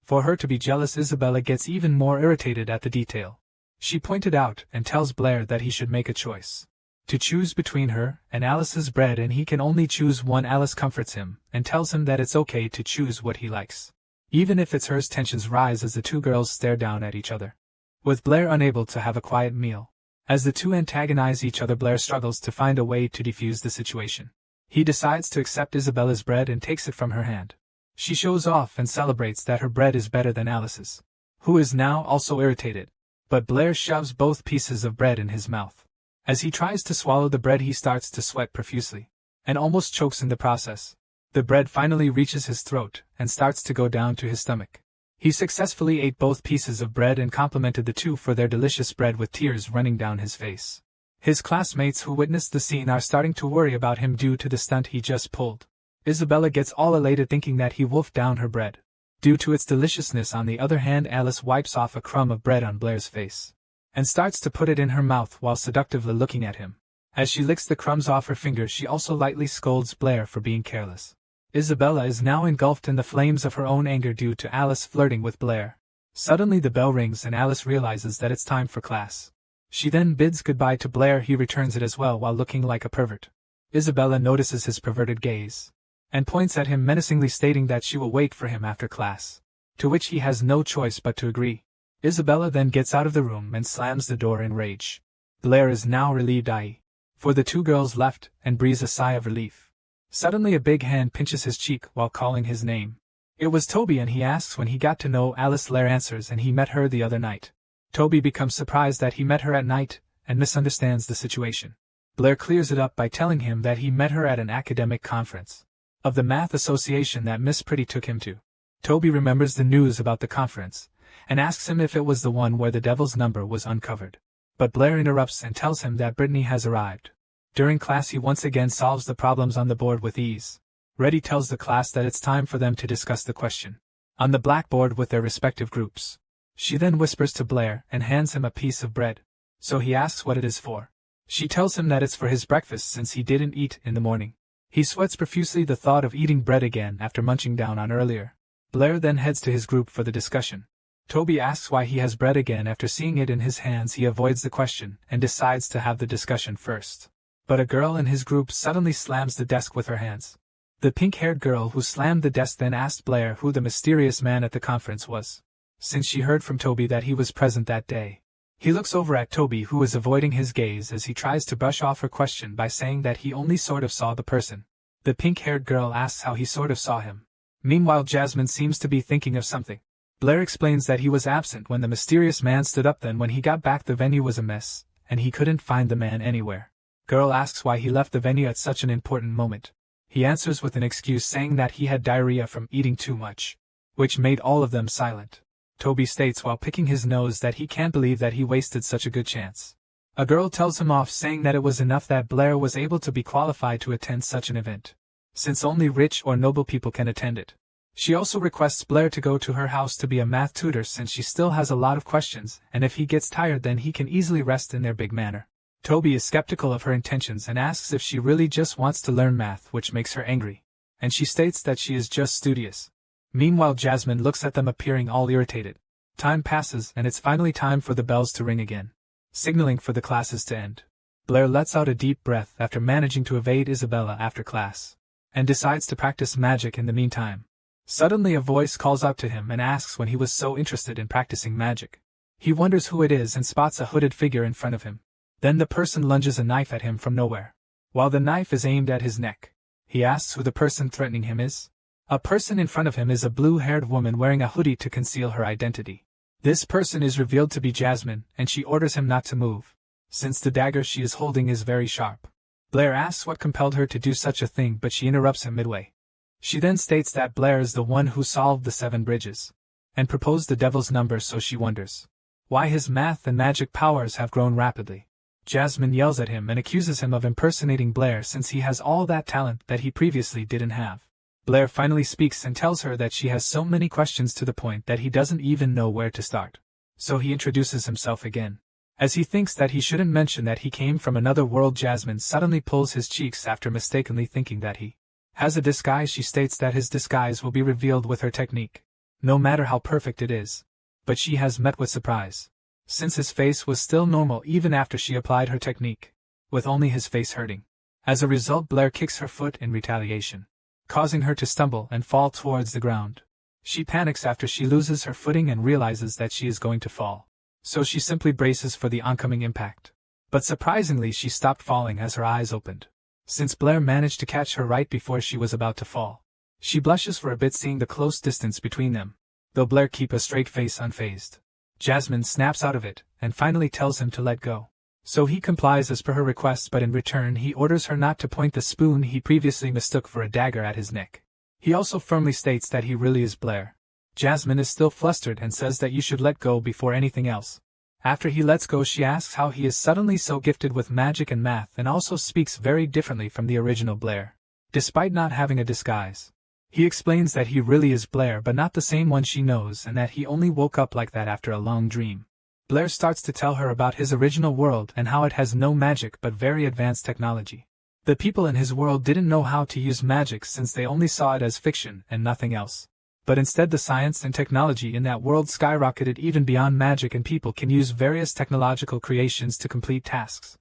for her to be jealous. Isabella gets even more irritated at the detail she pointed out and tells Blair that he should make a choice to choose between her and Alice's bread, and he can only choose one. Alice comforts him and tells him that it's okay to choose what he likes, even if it's hers. Tensions rise as the two girls stare down at each other, with Blair unable to have a quiet meal. As the two antagonize each other, Blair struggles to find a way to defuse the situation. He decides to accept Isabella's bread and takes it from her hand. She shows off and celebrates that her bread is better than Alice's, who is now also irritated. But Blair shoves both pieces of bread in his mouth. As he tries to swallow the bread, he starts to sweat profusely, and almost chokes in the process. The bread finally reaches his throat and starts to go down to his stomach. He successfully ate both pieces of bread and complimented the two for their delicious bread with tears running down his face. His classmates who witnessed the scene are starting to worry about him due to the stunt he just pulled. Isabella gets all elated thinking that he wolfed down her bread due to its deliciousness. On the other hand, Alice wipes off a crumb of bread on Blair's face and starts to put it in her mouth while seductively looking at him. As she licks the crumbs off her fingers, she also lightly scolds Blair for being careless. Isabella is now engulfed in the flames of her own anger due to Alice flirting with Blair. Suddenly the bell rings and Alice realizes that it's time for class. She then bids goodbye to Blair. He returns it as well while looking like a pervert. Isabella notices his perverted gaze and points at him menacingly, stating that she will wait for him after class, to which he has no choice but to agree. Isabella then gets out of the room and slams the door in rage. Blair is now relieved, for the two girls left, and breathes a sigh of relief. Suddenly a big hand pinches his cheek while calling his name. It was Toby, and he asks when he got to know Alice. Blair answers and he met her the other night. Toby becomes surprised that he met her at night and misunderstands the situation. Blair clears it up by telling him that he met her at an academic conference of the Math Association that Miss Pretty took him to. Toby remembers the news about the conference and asks him if it was the one where the devil's number was uncovered. But Blair interrupts and tells him that Brittany has arrived. During class he once again solves the problems on the board with ease. Reddy tells the class that it's time for them to discuss the question on the blackboard with their respective groups. She then whispers to Blair and hands him a piece of bread, so he asks what it is for. She tells him that it's for his breakfast since he didn't eat in the morning. He sweats profusely the thought of eating bread again after munching down on earlier. Blair then heads to his group for the discussion. Toby asks why he has bread again. After seeing it in his hands, he avoids the question and decides to have the discussion first. But a girl in his group suddenly slams the desk with her hands. The pink-haired girl who slammed the desk then asked Blair who the mysterious man at the conference was, since she heard from Toby that he was present that day. He looks over at Toby, who is avoiding his gaze as he tries to brush off her question by saying that he only sort of saw the person. The pink-haired girl asks how he sort of saw him. Meanwhile, Jasmine seems to be thinking of something. Blair explains that he was absent when the mysterious man stood up. Then when he got back, the venue was a mess, and he couldn't find the man anywhere. Girl asks why he left the venue at such an important moment. He answers with an excuse, saying that he had diarrhea from eating too much, which made all of them silent. Toby states while picking his nose that he can't believe that he wasted such a good chance A girl tells him off, saying that it was enough that Blair was able to be qualified to attend such an event, since only rich or noble people can attend it. She also requests Blair to go to her house to be a math tutor since she still has a lot of questions, and if he gets tired then he can easily rest in their big manor. Toby is skeptical of her intentions and asks if she really just wants to learn math, which makes her angry, and she states that she is just studious. Meanwhile, Jasmine looks at them, appearing all irritated. Time passes and it's finally time for the bells to ring again, signaling for the classes to end. Blair lets out a deep breath after managing to evade Isabella after class, and decides to practice magic in the meantime. Suddenly a voice calls out to him and asks when he was so interested in practicing magic. He wonders who it is and spots a hooded figure in front of him. Then the person lunges a knife at him from nowhere. While the knife is aimed at his neck, he asks who the person threatening him is. A person in front of him is a blue-haired woman wearing a hoodie to conceal her identity. This person is revealed to be Jasmine, and she orders him not to move, since the dagger she is holding is very sharp. Blair asks what compelled her to do such a thing, but she interrupts him midway. She then states that Blair is the one who solved the 7 bridges, and proposed the devil's number, so she wonders why his math and magic powers have grown rapidly. Jasmine yells at him and accuses him of impersonating Blair since he has all that talent that he previously didn't have. Blair finally speaks and tells her that she has so many questions to the point that he doesn't even know where to start. So he introduces himself again. As he thinks that he shouldn't mention that he came from another world, Jasmine suddenly pulls his cheeks after mistakenly thinking that he has a disguise. She states that his disguise will be revealed with her technique, no matter how perfect it is. But she has met with surprise, since his face was still normal even after she applied her technique, with only his face hurting. As a result, Blair kicks her foot in retaliation, causing her to stumble and fall towards the ground. She panics after she loses her footing and realizes that she is going to fall, so she simply braces for the oncoming impact. But surprisingly, she stopped falling as her eyes opened, since Blair managed to catch her right before she was about to fall. She blushes for a bit seeing the close distance between them, though Blair keeps a straight face unfazed. Jasmine snaps out of it, and finally tells him to let go. So he complies as per her request, but in return he orders her not to point the spoon he previously mistook for a dagger at his neck. He also firmly states that he really is Blair. Jasmine is still flustered and says that you should let go before anything else. After he lets go, she asks how he is suddenly so gifted with magic and math, and also speaks very differently from the original Blair, despite not having a disguise. He explains that he really is Blair, but not the same one she knows, and that he only woke up like that after a long dream. Blair starts to tell her about his original world and how it has no magic but very advanced technology. The people in his world didn't know how to use magic since they only saw it as fiction and nothing else. But instead the science and technology in that world skyrocketed even beyond magic, and people can use various technological creations to complete tasks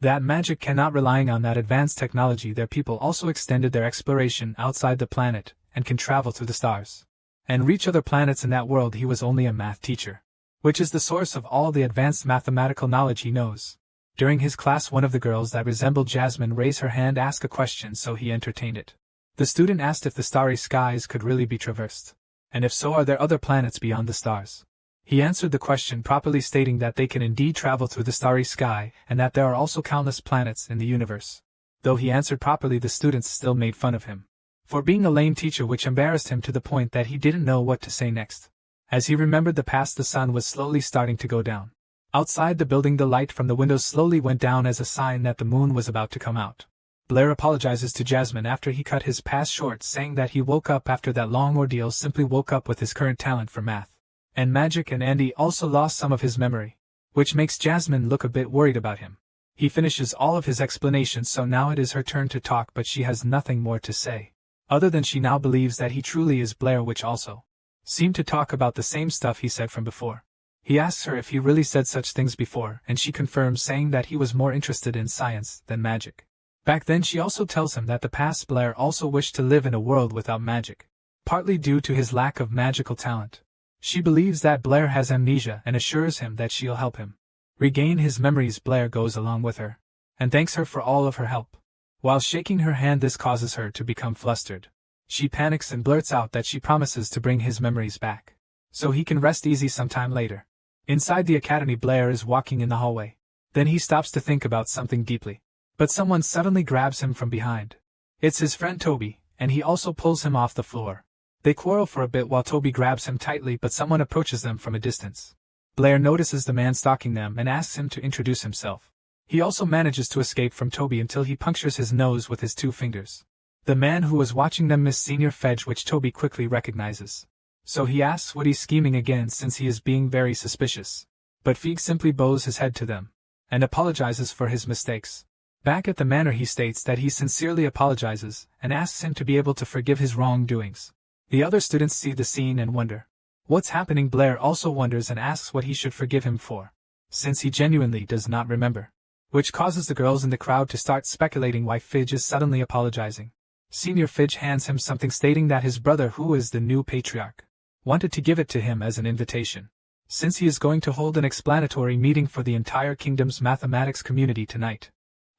that magic cannot. Relying on that advanced technology, their people also extended their exploration outside the planet and can travel through the stars and reach other planets. In that world he was only a math teacher, which is the source of all the advanced mathematical knowledge he knows. During his class, one of the girls that resembled Jasmine raised her hand, asked a question, so he entertained it. The student asked if the starry skies could really be traversed, and if so, are there other planets beyond the stars? He answered the question properly, stating that they can indeed travel through the starry sky, and that there are also countless planets in the universe. Though he answered properly, the students still made fun of him for being a lame teacher, which embarrassed him to the point that he didn't know what to say next. As he remembered the past, the sun was slowly starting to go down. Outside the building, the light from the windows slowly went down as a sign that the moon was about to come out. Blair apologizes to Jasmine after he cut his past short, saying that he woke up after that long ordeal, simply woke up with his current talent for math and magic, and Andy also lost some of his memory, which makes Jasmine look a bit worried about him. He finishes all of his explanations, so now it is her turn to talk, but she has nothing more to say, other than she now believes that he truly is Blair, which also seemed to talk about the same stuff he said from before. He asks her if he really said such things before, and she confirms, saying that he was more interested in science than magic. Back then she also tells him that the past Blair also wished to live in a world without magic, partly due to his lack of magical talent. She believes that Blair has amnesia and assures him that she'll help him regain his memories. Blair goes along with her and thanks her for all of her help. While shaking her hand, this causes her to become flustered. She panics and blurts out that she promises to bring his memories back, so he can rest easy sometime later. Inside the academy, Blair is walking in the hallway. Then he stops to think about something deeply, but someone suddenly grabs him from behind. It's his friend Toby, and he also pulls him off the floor. They quarrel for a bit while Toby grabs him tightly, but someone approaches them from a distance. Blair notices the man stalking them and asks him to introduce himself. He also manages to escape from Toby until he punctures his nose with his 2 fingers. The man who was watching them is Senior Fedge, which Toby quickly recognizes. So he asks what he's scheming again since he is being very suspicious. But Feig simply bows his head to them and apologizes for his mistakes. Back at the manor he states that he sincerely apologizes and asks him to be able to forgive his wrongdoings. The other students see the scene and wonder what's happening. Blair also wonders and asks what he should forgive him for, since he genuinely does not remember, which causes the girls in the crowd to start speculating why Fidge is suddenly apologizing. Senior Fidge hands him something stating that his brother, who is the new patriarch, wanted to give it to him as an invitation, since he is going to hold an explanatory meeting for the entire kingdom's mathematics community tonight.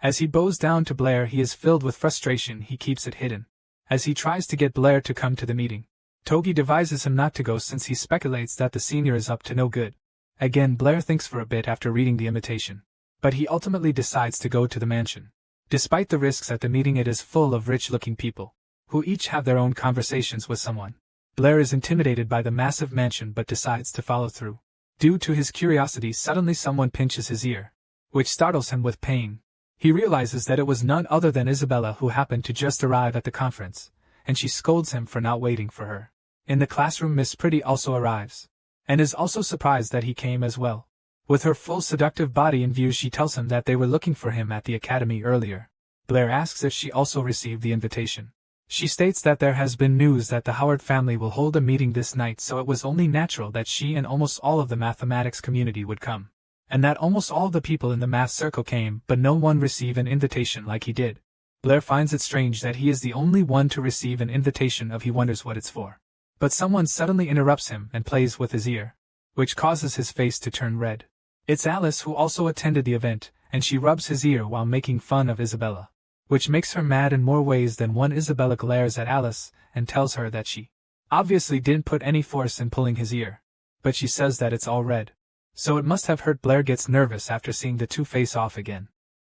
As he bows down to Blair, he is filled with frustration. He keeps it hidden as he tries to get Blair to come to the meeting. Togi devises him not to go since he speculates that the senior is up to no good. Again, Blair thinks for a bit after reading the invitation, but he ultimately decides to go to the mansion. Despite the risks at the meeting, it is full of rich-looking people, who each have their own conversations with someone. Blair is intimidated by the massive mansion but decides to follow through. Due to his curiosity, suddenly someone pinches his ear, which startles him with pain. He realizes that it was none other than Isabella, who happened to just arrive at the conference, and she scolds him for not waiting for her. In the classroom, Miss Pretty also arrives, and is also surprised that he came as well. With her full seductive body in view, she tells him that they were looking for him at the academy earlier. Blair asks if she also received the invitation. She states that there has been news that the Howard family will hold a meeting this night, so it was only natural that she and almost all of the mathematics community would come, and that almost all the people in the math circle came, but no one received an invitation like he did. Blair finds it strange that he is the only one to receive an invitation. He wonders what it's for. But someone suddenly interrupts him and plays with his ear, which causes his face to turn red. It's Alice, who also attended the event, and she rubs his ear while making fun of Isabella, which makes her mad in more ways than one. Isabella glares at Alice and tells her that she obviously didn't put any force in pulling his ear, but she says that it's all red, so it must have hurt. Blair gets nervous after seeing the two face off again,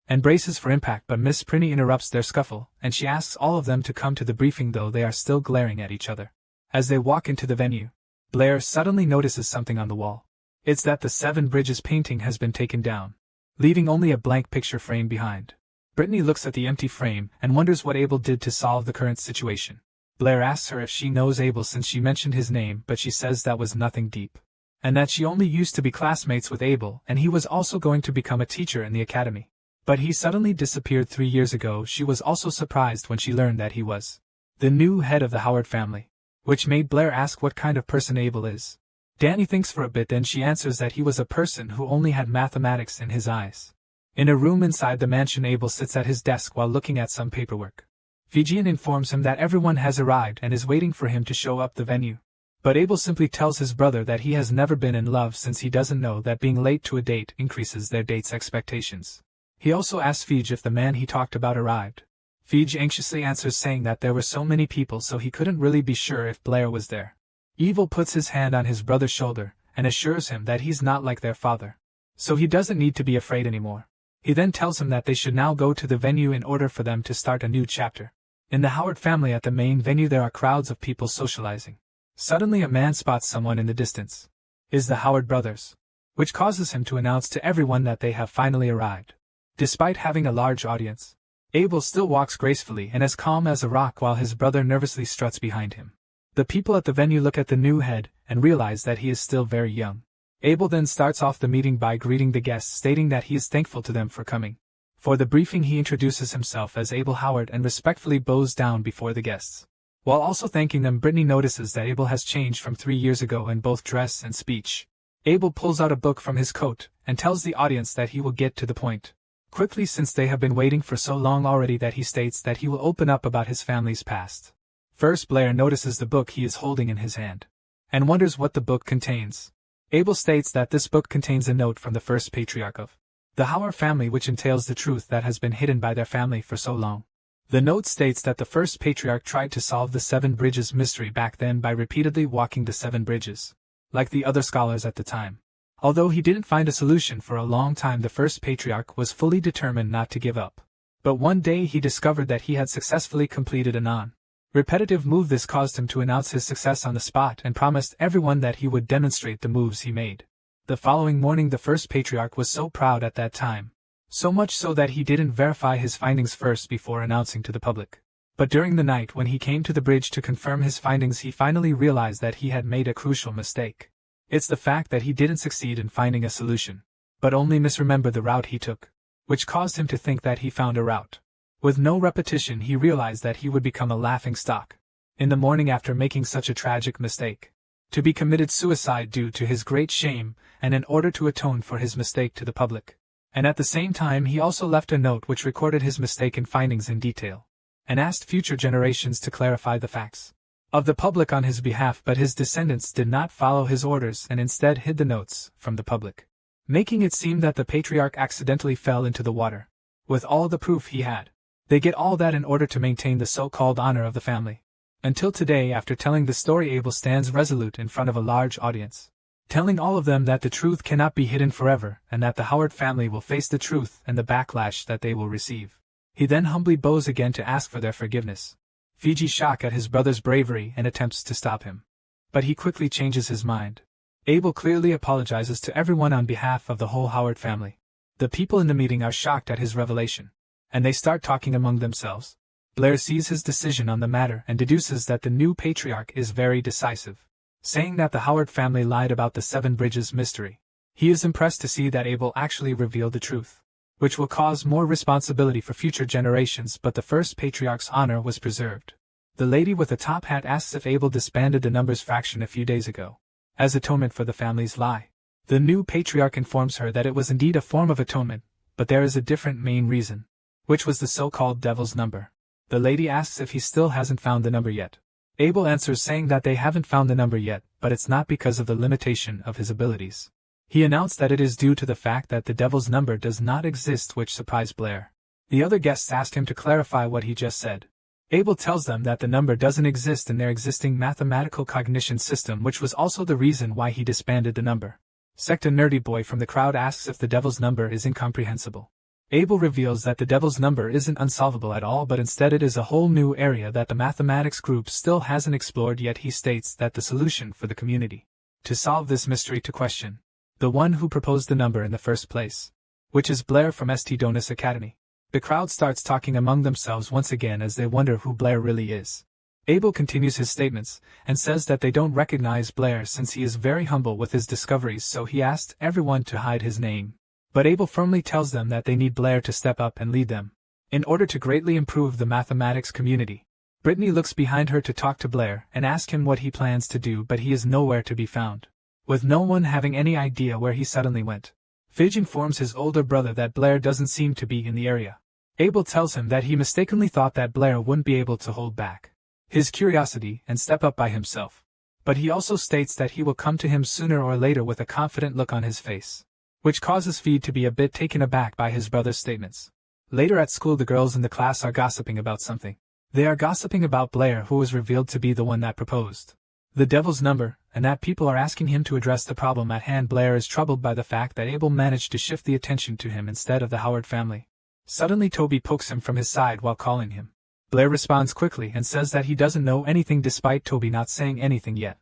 and braces for impact, but Miss Prinny interrupts their scuffle, and she asks all of them to come to the briefing, though they are still glaring at each other. As they walk into the venue, Blair suddenly notices something on the wall. It's that the 7 Bridges painting has been taken down, leaving only a blank picture frame behind. Brittany looks at the empty frame and wonders what Abel did to solve the current situation. Blair asks her if she knows Abel since she mentioned his name, but she says that was nothing deep, and that she only used to be classmates with Abel, and he was also going to become a teacher in the academy. But he suddenly disappeared 3 years ago. She was also surprised when she learned that he was the new head of the Howard family, which made Blair ask what kind of person Abel is. Danny thinks for a bit, then she answers that he was a person who only had mathematics in his eyes. In a room inside the mansion, Abel sits at his desk while looking at some paperwork. Fijian informs him that everyone has arrived and is waiting for him to show up the venue. But Abel simply tells his brother that he has never been in love, since he doesn't know that being late to a date increases their date's expectations. He also asks Fij if the man he talked about arrived. Fij anxiously answers, saying that there were so many people, so he couldn't really be sure if Blair was there. Evil puts his hand on his brother's shoulder and assures him that he's not like their father, so he doesn't need to be afraid anymore. He then tells him that they should now go to the venue in order for them to start a new chapter. In the Howard family at the main venue, there are crowds of people socializing. Suddenly a man spots someone in the distance. Is the Howard brothers, which causes him to announce to everyone that they have finally arrived. Despite having a large audience, Abel still walks gracefully and as calm as a rock while his brother nervously struts behind him. The people at the venue look at the new head and realize that he is still very young. Abel then starts off the meeting by greeting the guests, stating that he is thankful to them for coming. For the briefing, he introduces himself as Abel Howard and respectfully bows down before the guests. While also thanking them, Brittany notices that Abel has changed from 3 years ago in both dress and speech. Abel pulls out a book from his coat and tells the audience that he will get to the point quickly, since they have been waiting for so long already, that he states that he will open up about his family's past. First, Blair notices the book he is holding in his hand and wonders what the book contains. Abel states that this book contains a note from the first patriarch of the Howard family, which entails the truth that has been hidden by their family for so long. The note states that the first patriarch tried to solve the 7 Bridges mystery back then by repeatedly walking the 7 bridges, like the other scholars at the time. Although he didn't find a solution for a long time, the first patriarch was fully determined not to give up. But one day he discovered that he had successfully completed a non-repetitive move. This caused him to announce his success on the spot and promised everyone that he would demonstrate the moves he made. The following morning, the first patriarch was so proud at that time, So much so that he didn't verify his findings first before announcing to the public. But during the night when he came to the bridge to confirm his findings, he finally realized that he had made a crucial mistake. It's the fact that he didn't succeed in finding a solution, but only misremembered the route he took, which caused him to think that he found a route. With no repetition, he realized that he would become a laughing stock in the morning after making such a tragic mistake. To be committed suicide due to his great shame, and in order to atone for his mistake to the public. And at the same time he also left a note which recorded his mistaken findings in detail, and asked future generations to clarify the facts of the public on his behalf, but his descendants did not follow his orders and instead hid the notes from the public, making it seem that the patriarch accidentally fell into the water, with all the proof he had. They get all that in order to maintain the so-called honor of the family. Until today, after telling the story, Abel stands resolute in front of a large audience, telling all of them that the truth cannot be hidden forever and that the Howard family will face the truth and the backlash that they will receive. He then humbly bows again to ask for their forgiveness. Fiji shocked at his brother's bravery and attempts to stop him. But he quickly changes his mind. Abel clearly apologizes to everyone on behalf of the whole Howard family. The people in the meeting are shocked at his revelation, and they start talking among themselves. Blair sees his decision on the matter and deduces that the new patriarch is very decisive, saying that the Howard family lied about the 7 Bridges mystery. He is impressed to see that Abel actually revealed the truth, which will cause more responsibility for future generations, but the first patriarch's honor was preserved. The lady with the top hat asks if Abel disbanded the numbers fraction a few days ago, as atonement for the family's lie. The new patriarch informs her that it was indeed a form of atonement, but there is a different main reason, which was the so-called devil's number. The lady asks if he still hasn't found the number yet. Abel answers saying that they haven't found the number yet, but it's not because of the limitation of his abilities. He announced that it is due to the fact that the devil's number does not exist, which surprised Blair. The other guests asked him to clarify what he just said. Abel tells them that the number doesn't exist in their existing mathematical cognition system, which was also the reason why he disbanded the number sect. A nerdy boy from the crowd asks if the devil's number is incomprehensible. Abel reveals that the devil's number isn't unsolvable at all, but instead it is a whole new area that the mathematics group still hasn't explored yet. He states that the solution for the community to solve this mystery to question the one who proposed the number in the first place, which is Blair from St. Donis Academy. The crowd starts talking among themselves once again as they wonder who Blair really is. Abel continues his statements and says that they don't recognize Blair since he is very humble with his discoveries, so he asked everyone to hide his name. But Abel firmly tells them that they need Blair to step up and lead them, in order to greatly improve the mathematics community. Brittany looks behind her to talk to Blair and ask him what he plans to do, but he is nowhere to be found, with no one having any idea where he suddenly went. Fidge informs his older brother that Blair doesn't seem to be in the area. Abel tells him that he mistakenly thought that Blair wouldn't be able to hold back his curiosity and step up by himself. But he also states that he will come to him sooner or later with a confident look on his face, which causes Feed to be a bit taken aback by his brother's statements. Later at school, the girls in the class are gossiping about something. They are gossiping about Blair, who was revealed to be the one that proposed the devil's number, and that people are asking him to address the problem at hand. Blair is troubled by the fact that Abel managed to shift the attention to him instead of the Howard family. Suddenly Toby pokes him from his side while calling him. Blair responds quickly and says that he doesn't know anything, despite Toby not saying anything yet.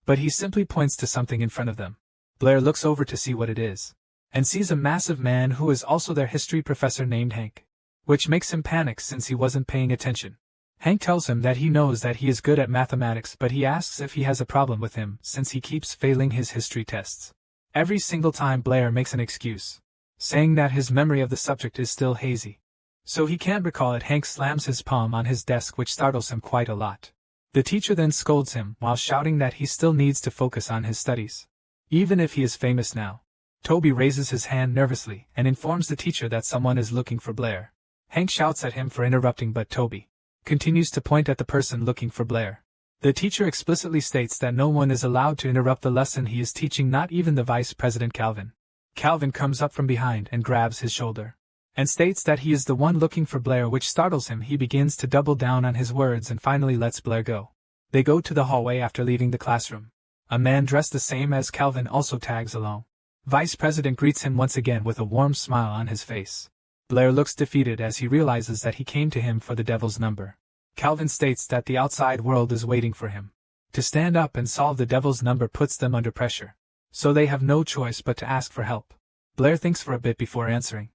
But he simply points to something in front of them. Blair looks over to see what it is, and sees a massive man who is also their history professor named Hank, which makes him panic since he wasn't paying attention. Hank tells him that he knows that he is good at mathematics, but he asks if he has a problem with him since he keeps failing his history tests. Every single time Blair makes an excuse, saying that his memory of the subject is still hazy, so he can't recall it. Hank slams his palm on his desk, which startles him quite a lot. The teacher then scolds him while shouting that he still needs to focus on his studies, even if he is famous now. Toby raises his hand nervously and informs the teacher that someone is looking for Blair. Hank shouts at him for interrupting, but Toby continues to point at the person looking for Blair. The teacher explicitly states that no one is allowed to interrupt the lesson he is teaching, not even the vice president Calvin. Calvin comes up from behind and grabs his shoulder, and states that he is the one looking for Blair, which startles him. He begins to double down on his words and finally lets Blair go. They go to the hallway after leaving the classroom. A man dressed the same as Calvin also tags along. Vice President greets him once again with a warm smile on his face. Blair looks defeated as he realizes that he came to him for the devil's number. Calvin states that the outside world is waiting for him. To stand up and solve the devil's number puts them under pressure, so they have no choice but to ask for help. Blair thinks for a bit before answering,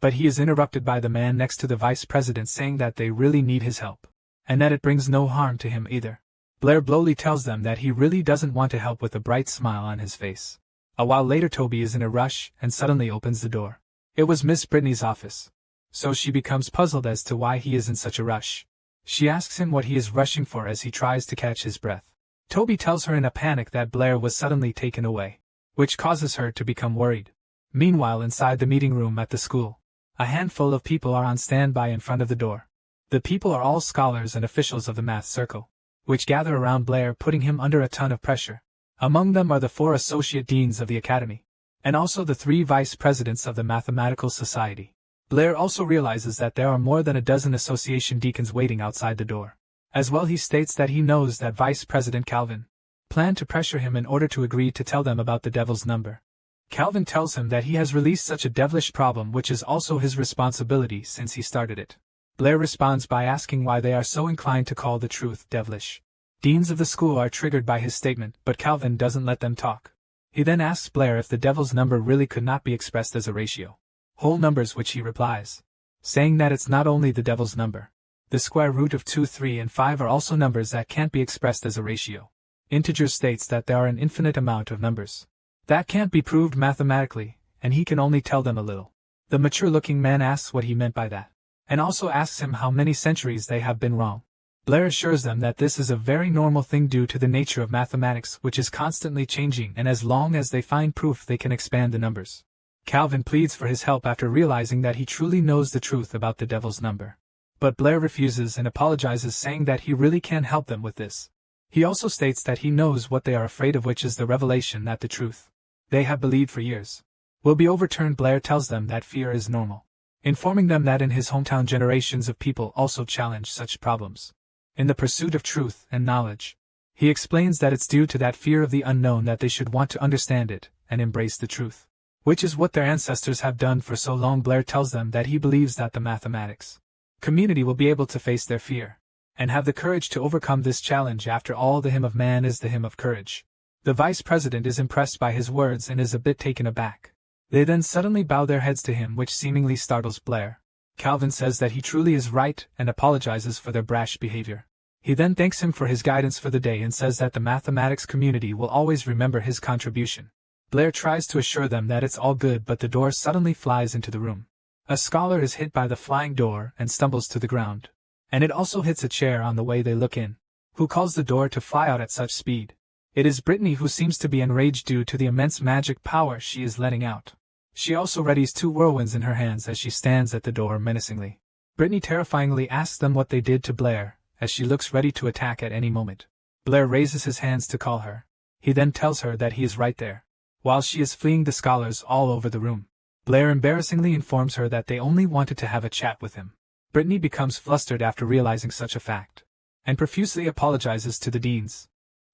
but he is interrupted by the man next to the vice president saying that they really need his help, and that it brings no harm to him either. Blair blowly tells them that he really doesn't want to help with a bright smile on his face. A while later Toby is in a rush and suddenly opens the door. It was Miss Brittany's office. So she becomes puzzled as to why he is in such a rush. She asks him what he is rushing for as he tries to catch his breath. Toby tells her in a panic that Blair was suddenly taken away, which causes her to become worried. Meanwhile, inside the meeting room at the school, a handful of people are on standby in front of the door. The people are all scholars and officials of the math circle, which gather around Blair, putting him under a ton of pressure. Among them are the 4 associate deans of the academy, and also the 3 vice presidents of the Mathematical Society. Blair also realizes that there are more than a dozen association deacons waiting outside the door. As well, he states that he knows that Vice President Calvin planned to pressure him in order to agree to tell them about the devil's number. Calvin tells him that he has released such a devilish problem, which is also his responsibility since he started it. Blair responds by asking why they are so inclined to call the truth devilish. Deans of the school are triggered by his statement, but Calvin doesn't let them talk. He then asks Blair if the devil's number really could not be expressed as a ratio. Whole numbers, which he replies, saying that it's not only the devil's number. The square root of 2, 3, and 5 are also numbers that can't be expressed as a ratio. Integer states that there are an infinite amount of numbers that can't be proved mathematically, and he can only tell them a little. The mature-looking man asks what he meant by that, and also asks him how many centuries they have been wrong. Blair assures them that this is a very normal thing due to the nature of mathematics, which is constantly changing, and as long as they find proof they can expand the numbers. Calvin pleads for his help after realizing that he truly knows the truth about the devil's number. But Blair refuses and apologizes, saying that he really can't help them with this. He also states that he knows what they are afraid of, which is the revelation that the truth they have believed for years will be overturned. Blair tells them that fear is normal, informing them that in his hometown generations of people also challenge such problems in the pursuit of truth and knowledge. He explains that it's due to that fear of the unknown that they should want to understand it and embrace the truth, which is what their ancestors have done for so long. Blair tells them that he believes that the mathematics community will be able to face their fear and have the courage to overcome this challenge. After all, the hymn of man is the hymn of courage. The vice president is impressed by his words and is a bit taken aback. They then suddenly bow their heads to him, which seemingly startles Blair. Calvin says that he truly is right and apologizes for their brash behavior. He then thanks him for his guidance for the day and says that the mathematics community will always remember his contribution. Blair tries to assure them that it's all good, but the door suddenly flies into the room. A scholar is hit by the flying door and stumbles to the ground, and it also hits a chair on the way they look in. Who calls the door to fly out at such speed? It is Brittany, who seems to be enraged due to the immense magic power she is letting out. She also readies 2 whirlwinds in her hands as she stands at the door menacingly. Brittany terrifyingly asks them what they did to Blair, as she looks ready to attack at any moment. Blair raises his hands to call her. He then tells her that he is right there, while she is fleeing the scholars all over the room. Blair embarrassingly informs her that they only wanted to have a chat with him. Brittany becomes flustered after realizing such a fact, and profusely apologizes to the deans.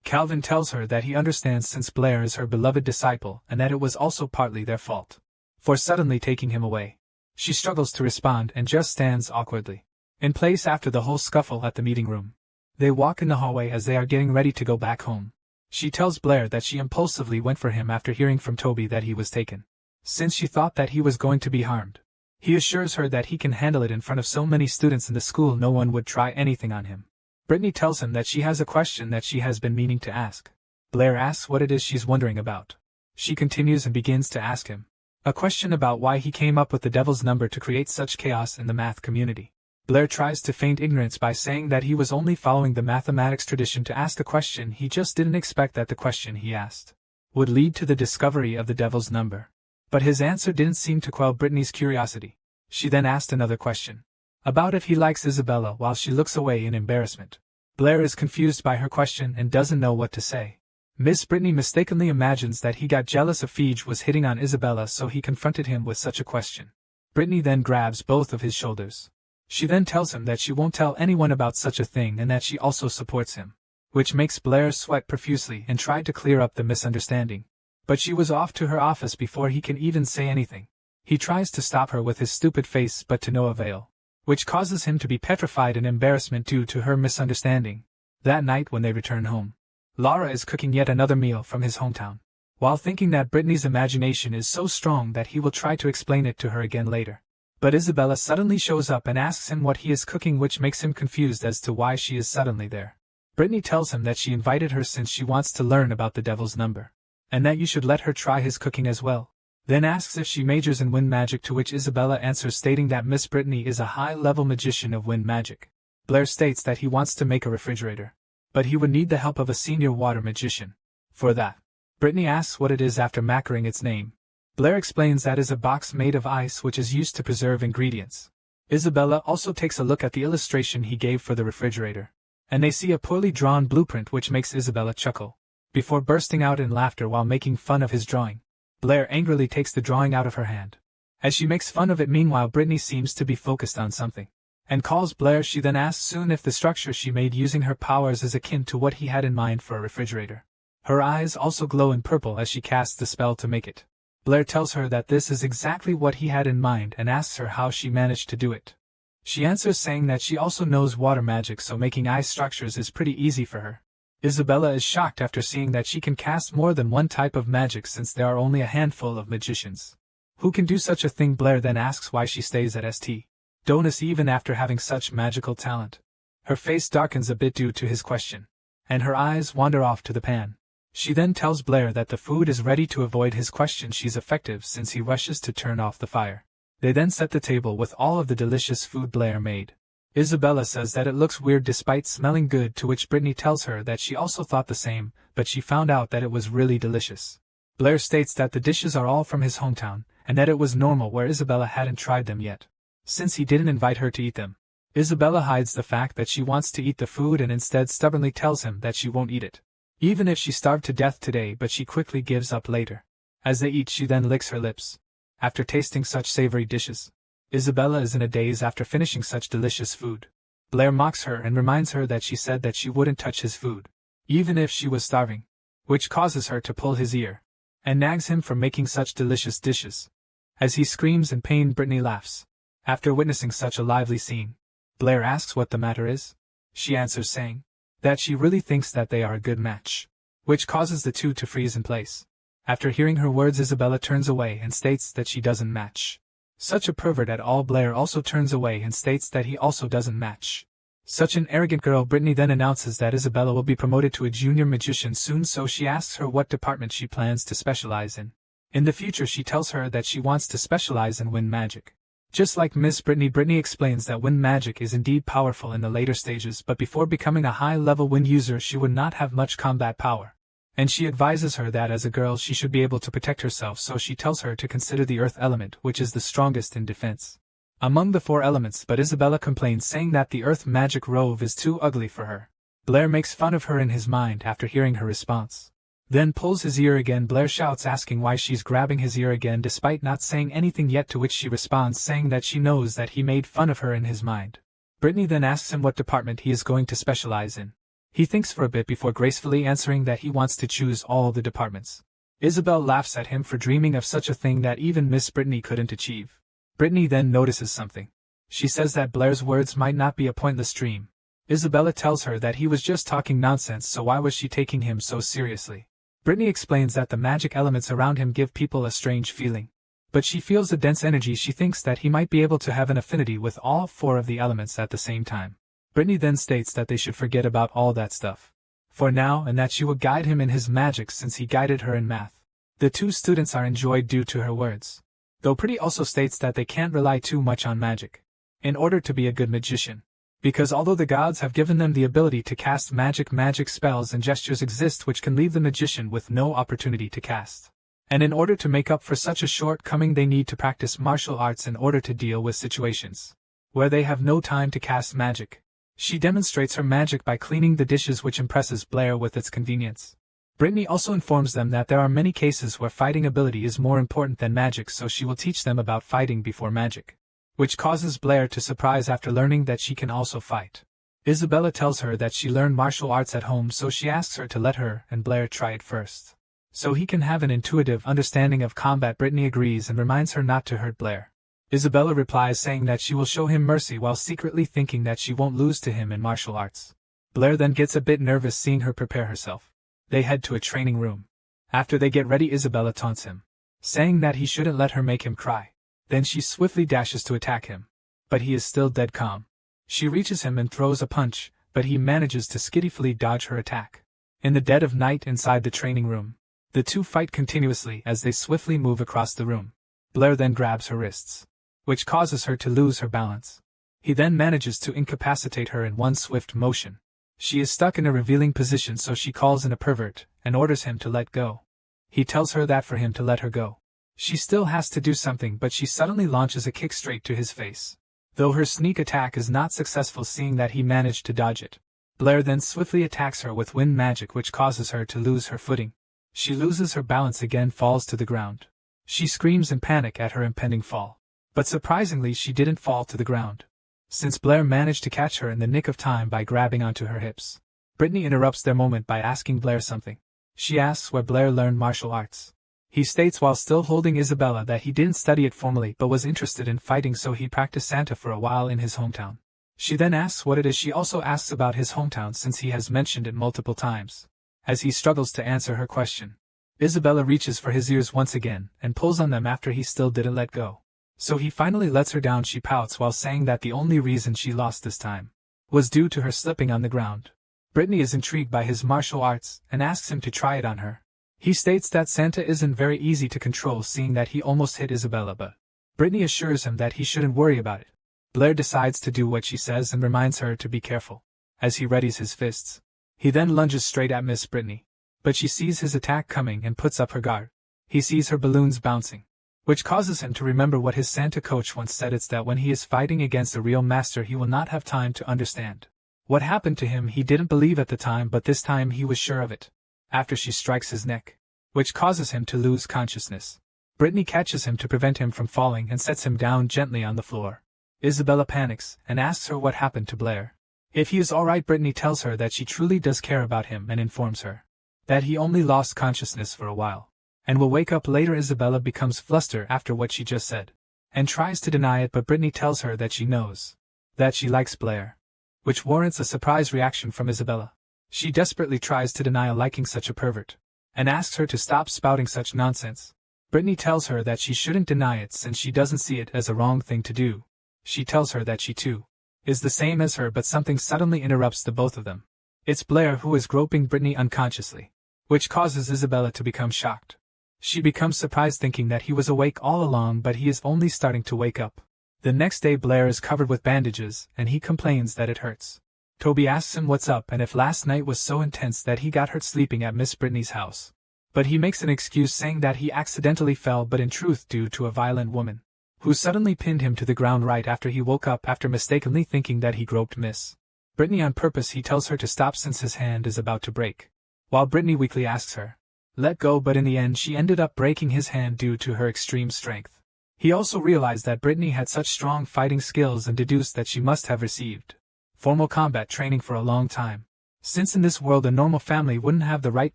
Calvin tells her that he understands since Blair is her beloved disciple and that it was also partly their fault for suddenly taking him away. She struggles to respond and just stands awkwardly in place after the whole scuffle at the meeting room. They walk in the hallway as they are getting ready to go back home. She tells Blair that she impulsively went for him after hearing from Toby that he was taken, since she thought that he was going to be harmed. He assures her that he can handle it in front of so many students in the school, no one would try anything on him. Brittany tells him that she has a question that she has been meaning to ask. Blair asks what it is she's wondering about. She continues and begins to ask him a question about why he came up with the devil's number to create such chaos in the math community. Blair tries to feign ignorance by saying that he was only following the mathematics tradition to ask a question. He just didn't expect that the question he asked would lead to the discovery of the devil's number. But his answer didn't seem to quell Brittany's curiosity. She then asked another question about if he likes Isabella, while she looks away in embarrassment. Blair is confused by her question and doesn't know what to say. Miss Brittany mistakenly imagines that he got jealous of Fige was hitting on Isabella, so he confronted him with such a question. Brittany then grabs both of his shoulders. She then tells him that she won't tell anyone about such a thing and that she also supports him, which makes Blair sweat profusely and try to clear up the misunderstanding. But she was off to her office before he can even say anything. He tries to stop her with his stupid face, but to no avail, which causes him to be petrified in embarrassment due to her misunderstanding. That night when they return home, Laura is cooking yet another meal from his hometown, while thinking that Brittany's imagination is so strong that he will try to explain it to her again later. But Isabella suddenly shows up and asks him what he is cooking, which makes him confused as to why she is suddenly there. Brittany tells him that she invited her since she wants to learn about the devil's number, and that you should let her try his cooking as well. Then asks if she majors in wind magic, to which Isabella answers stating that Miss Brittany is a high-level magician of wind magic. Blair states that he wants to make a refrigerator, but he would need the help of a senior water magician for that. Brittany asks what it is after macering its name. Blair explains that is a box made of ice which is used to preserve ingredients. Isabella also takes a look at the illustration he gave for the refrigerator, and they see a poorly drawn blueprint which makes Isabella chuckle, before bursting out in laughter while making fun of his drawing. Blair angrily takes the drawing out of her hand. As she makes fun of it, meanwhile Brittany seems to be focused on something, and calls Blair. She then asks soon if the structure she made using her powers is akin to what he had in mind for a refrigerator. Her eyes also glow in purple as she casts the spell to make it. Blair tells her that this is exactly what he had in mind and asks her how she managed to do it. She answers saying that she also knows water magic, so making ice structures is pretty easy for her. Isabella is shocked after seeing that she can cast more than one type of magic since there are only a handful of magicians who can do such a thing. Blair then asks why she stays at St. Donis even after having such magical talent. Her face darkens a bit due to his question, and her eyes wander off to the pan. She then tells Blair that the food is ready. To avoid his question, she's effective since he rushes to turn off the fire. They then set the table with all of the delicious food Blair made. Isabella says that it looks weird despite smelling good, to which Brittany tells her that she also thought the same, but she found out that it was really delicious. Blair states that the dishes are all from his hometown, and that it was normal where Isabella hadn't tried them yet, since he didn't invite her to eat them. Isabella hides the fact that she wants to eat the food and instead stubbornly tells him that she won't eat it, even if she starved to death today, but she quickly gives up later. As they eat, she then licks her lips. After tasting such savory dishes, Isabella is in a daze after finishing such delicious food. Blair mocks her and reminds her that she said that she wouldn't touch his food, even if she was starving, which causes her to pull his ear, and nags him for making such delicious dishes. As he screams in pain, Brittany laughs. After witnessing such a lively scene, Blair asks what the matter is. She answers saying that she really thinks that they are a good match, which causes the two to freeze in place. After hearing her words, Isabella turns away and states that she doesn't match such a pervert at all. Blair also turns away and states that he also doesn't match such an arrogant girl. Brittany then announces that Isabella will be promoted to a junior magician soon, so she asks her what department she plans to specialize in. In the future, she tells her that she wants to specialize in wind magic. Just like Miss Brittany, Brittany explains that wind magic is indeed powerful in the later stages, but before becoming a high-level wind user she would not have much combat power. And she advises her that as a girl she should be able to protect herself, so she tells her to consider the earth element, which is the strongest in defense among the four elements, but Isabella complains saying that the earth magic robe is too ugly for her. Blair makes fun of her in his mind after hearing her response, then pulls his ear again. Blair shouts asking why she's grabbing his ear again despite not saying anything yet, to which she responds saying that she knows that he made fun of her in his mind. Brittany then asks him what department he is going to specialize in. He thinks for a bit before gracefully answering that he wants to choose all the departments. Isabel laughs at him for dreaming of such a thing that even Miss Brittany couldn't achieve. Brittany then notices something. She says that Blair's words might not be a pointless dream. Isabella tells her that he was just talking nonsense, so why was she taking him so seriously? Brittany explains that the magic elements around him give people a strange feeling, but she feels a dense energy. She thinks that he might be able to have an affinity with all four of the elements at the same time. Brittany then states that they should forget about all that stuff for now, and that she will guide him in his magic since he guided her in math. The two students are enjoyed due to her words, though Brittany also states that they can't rely too much on magic in order to be a good magician, because although the gods have given them the ability to cast magic spells and gestures exist which can leave the magician with no opportunity to cast. And in order to make up for such a shortcoming they need to practice martial arts in order to deal with situations where they have no time to cast magic. She demonstrates her magic by cleaning the dishes, which impresses Blair with its convenience. Brittany also informs them that there are many cases where fighting ability is more important than magic, so she will teach them about fighting before magic, which causes Blair to surprise after learning that she can also fight. Isabella tells her that she learned martial arts at home, so she asks her to let her and Blair try it first, so he can have an intuitive understanding of combat. Brittany agrees and reminds her not to hurt Blair. Isabella replies saying that she will show him mercy while secretly thinking that she won't lose to him in martial arts. Blair then gets a bit nervous seeing her prepare herself. They head to a training room. After they get ready, Isabella taunts him, saying that he shouldn't let her make him cry. Then she swiftly dashes to attack him. But he is still dead calm. She reaches him and throws a punch, but he manages to skillfully dodge her attack. In the dead of night inside the training room, the two fight continuously as they swiftly move across the room. Blair then grabs her wrists, which causes her to lose her balance. He then manages to incapacitate her in one swift motion. She is stuck in a revealing position, so she calls in a pervert and orders him to let go. He tells her that for him to let her go, she still has to do something, but she suddenly launches a kick straight to his face. Though her sneak attack is not successful, seeing that he managed to dodge it, Blair then swiftly attacks her with wind magic, which causes her to lose her footing. She loses her balance again, falls to the ground. She screams in panic at her impending fall. But surprisingly, she didn't fall to the ground, since Blair managed to catch her in the nick of time by grabbing onto her hips. Brittany interrupts their moment by asking Blair something. She asks where Blair learned martial arts. He states while still holding Isabella that he didn't study it formally but was interested in fighting, so he practiced Santa for a while in his hometown. She then asks what it is. She also asks about his hometown since he has mentioned it multiple times. As he struggles to answer her question, Isabella reaches for his ears once again and pulls on them after he still didn't let go. So he finally lets her down. She pouts while saying that the only reason she lost this time was due to her slipping on the ground. Brittany is intrigued by his martial arts and asks him to try it on her. He states that Santa isn't very easy to control, seeing that he almost hit Isabella, but Brittany assures him that he shouldn't worry about it. Blair decides to do what she says and reminds her to be careful. As he readies his fists, he then lunges straight at Miss Brittany, but she sees his attack coming and puts up her guard. He sees her balloons bouncing, which causes him to remember what his Santa coach once said. It's that when he is fighting against a real master, he will not have time to understand what happened to him. He didn't believe at the time, but this time he was sure of it. After she strikes his neck, which causes him to lose consciousness, Brittany catches him to prevent him from falling and sets him down gently on the floor. Isabella panics and asks her what happened to Blair. If he is alright, Brittany tells her that she truly does care about him and informs her that he only lost consciousness for a while and will wake up later. Isabella becomes flustered after what she just said and tries to deny it, but Brittany tells her that she knows that she likes Blair, which warrants a surprise reaction from Isabella. She desperately tries to deny liking such a pervert and asks her to stop spouting such nonsense. Brittany tells her that she shouldn't deny it since she doesn't see it as a wrong thing to do. She tells her that she too is the same as her, but something suddenly interrupts the both of them. It's Blair who is groping Brittany unconsciously, which causes Isabella to become shocked. She becomes surprised, thinking that he was awake all along, but he is only starting to wake up. The next day, Blair is covered with bandages and he complains that it hurts. Toby asks him what's up and if last night was so intense that he got hurt sleeping at Miss Brittany's house. But he makes an excuse saying that he accidentally fell, but in truth due to a violent woman who suddenly pinned him to the ground right after he woke up after mistakenly thinking that he groped Miss Brittany on purpose. He tells her to stop since his hand is about to break, while Brittany weakly asks her let go, but in the end she ended up breaking his hand due to her extreme strength. He also realized that Brittany had such strong fighting skills and deduced that she must have received formal combat training for a long time, since in this world a normal family wouldn't have the right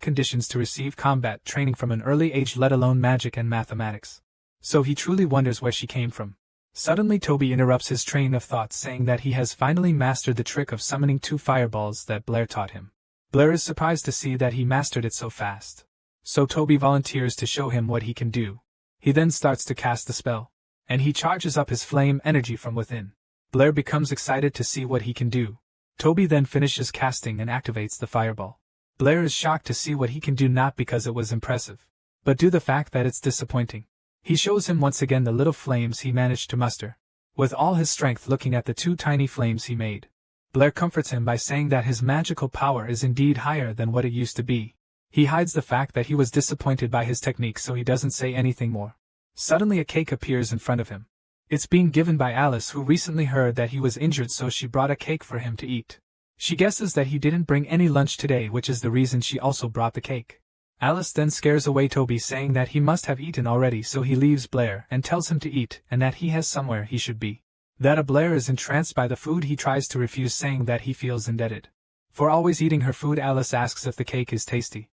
conditions to receive combat training from an early age, let alone magic and mathematics. So he truly wonders where she came from. Suddenly Toby interrupts his train of thought, saying that he has finally mastered the trick of summoning 2 fireballs that Blair taught him. Blair is surprised to see that he mastered it so fast, so Toby volunteers to show him what he can do. He then starts to cast the spell, and he charges up his flame energy from within. Blair becomes excited to see what he can do. Toby then finishes casting and activates the fireball. Blair is shocked to see what he can do, not because it was impressive, but due to the fact that it's disappointing. He shows him once again the little flames he managed to muster, with all his strength, looking at the 2 tiny flames he made. Blair comforts him by saying that his magical power is indeed higher than what it used to be. He hides the fact that he was disappointed by his technique, so he doesn't say anything more. Suddenly a cake appears in front of him. It's being given by Alice, who recently heard that he was injured, so she brought a cake for him to eat. She guesses that he didn't bring any lunch today, which is the reason she also brought the cake. Alice then scares away Toby, saying that he must have eaten already, so he leaves Blair and tells him to eat and that he has somewhere he should be. That Blair is entranced by the food. He tries to refuse, saying that he feels indebted for always eating her food. Alice asks if the cake is tasty.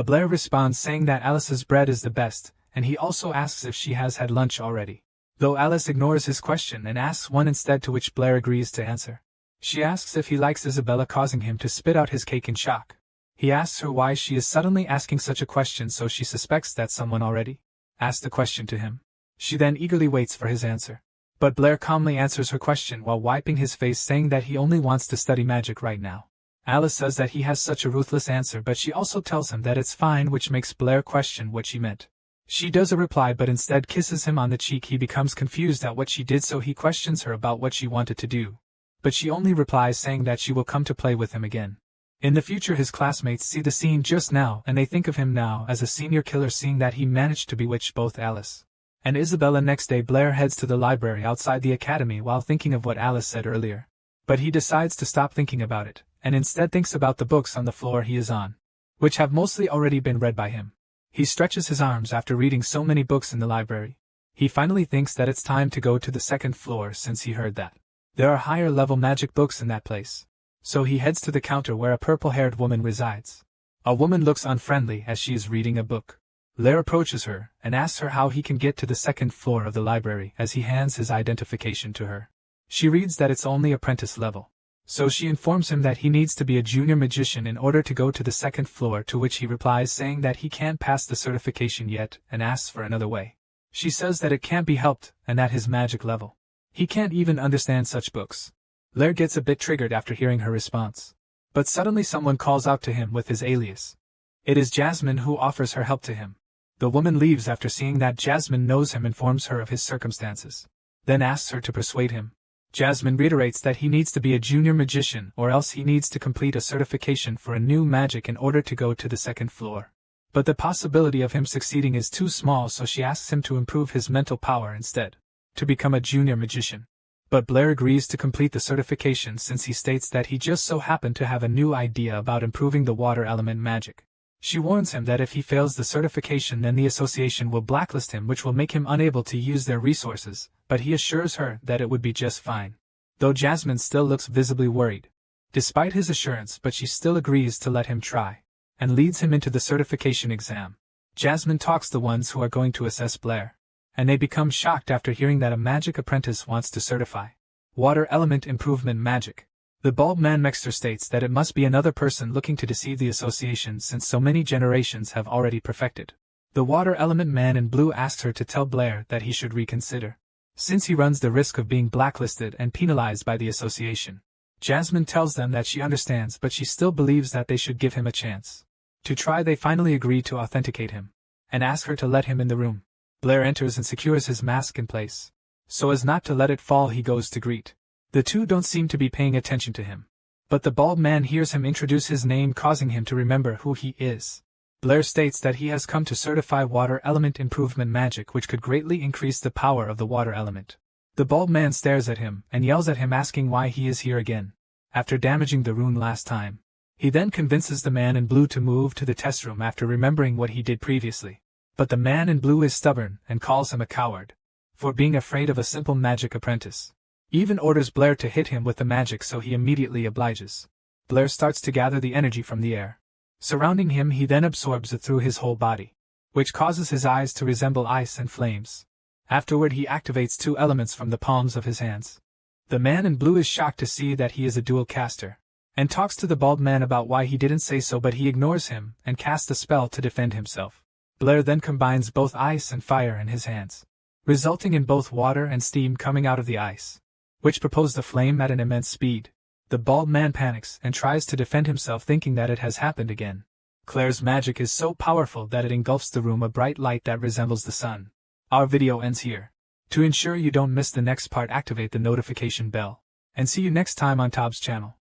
Blair responds saying that Alice's bread is the best, and he also asks if she has had lunch already, though Alice ignores his question and asks one instead, to which Blair agrees to answer. She asks if he likes Isabella, causing him to spit out his cake in shock. He asks her why she is suddenly asking such a question, so she suspects that someone already asked the question to him. She then eagerly waits for his answer. But Blair calmly answers her question while wiping his face, saying that he only wants to study magic right now. Alice says that he has such a ruthless answer, but she also tells him that it's fine, which makes Blair question what she meant. She doesn't reply but instead kisses him on the cheek. He becomes confused at what she did, so he questions her about what she wanted to do. But she only replies saying that she will come to play with him again. In the future, his classmates see the scene just now and they think of him now as a senior killer, seeing that he managed to bewitch both Alice and Isabella. Next day, Blair heads to the library outside the academy while thinking of what Alice said earlier. But he decides to stop thinking about it, and instead thinks about the books on the floor he is on, which have mostly already been read by him. He stretches his arms after reading so many books in the library. He finally thinks that it's time to go to the second floor, since he heard that there are higher level magic books in that place. So he heads to the counter where a purple-haired woman resides. A woman looks unfriendly as she is reading a book. Blair approaches her and asks her how he can get to the second floor of the library as he hands his identification to her. She reads that it's only apprentice level. So she informs him that he needs to be a junior magician in order to go to the second floor, to which he replies saying that he can't pass the certification yet and asks for another way. She says that it can't be helped and at his magic level he can't even understand such books. Blair gets a bit triggered after hearing her response. But suddenly someone calls out to him with his alias. It is Jasmine, who offers her help to him. The woman leaves after seeing that Jasmine knows him, informs her of his circumstances, then asks her to persuade him. Jasmine reiterates that he needs to be a junior magician or else he needs to complete a certification for a new magic in order to go to the second floor. But the possibility of him succeeding is too small, so she asks him to improve his mental power instead, to become a junior magician. But Blair agrees to complete the certification since he states that he just so happened to have a new idea about improving the water element magic. She warns him that if he fails the certification then the association will blacklist him, which will make him unable to use their resources, but he assures her that it would be just fine. Though Jasmine still looks visibly worried, despite his assurance, but she still agrees to let him try, and leads him into the certification exam. Jasmine talks to the ones who are going to assess Blair, and they become shocked after hearing that a magic apprentice wants to certify water element improvement magic. The bald man next her states that it must be another person looking to deceive the association since so many generations have already perfected. The water element man in blue asks her to tell Blair that he should reconsider, since he runs the risk of being blacklisted and penalized by the association. Jasmine tells them that she understands, but she still believes that they should give him a chance to try. They finally agree to authenticate him, and ask her to let him in the room. Blair enters and secures his mask in place. So as not to let it fall, he goes to greet. The two don't seem to be paying attention to him, but the bald man hears him introduce his name, causing him to remember who he is. Blair states that he has come to certify water element improvement magic, which could greatly increase the power of the water element. The bald man stares at him and yells at him, asking why he is here again, after damaging the rune last time. He then convinces the man in blue to move to the test room after remembering what he did previously. But the man in blue is stubborn and calls him a coward for being afraid of a simple magic apprentice. Even orders Blair to hit him with the magic, so he immediately obliges. Blair starts to gather the energy from the air surrounding him. He then absorbs it through his whole body, which causes his eyes to resemble ice and flames. Afterward, he activates 2 elements from the palms of his hands. The man in blue is shocked to see that he is a dual caster, and talks to the bald man about why he didn't say so, but he ignores him and casts a spell to defend himself. Blair then combines both ice and fire in his hands, resulting in both water and steam coming out of the ice, which propels the flame at an immense speed. The bald man panics and tries to defend himself, thinking that it has happened again. Claire's magic is so powerful that it engulfs the room, a bright light that resembles the sun. Our video ends here. To ensure you don't miss the next part, activate the notification bell. And see you next time on Tab's channel.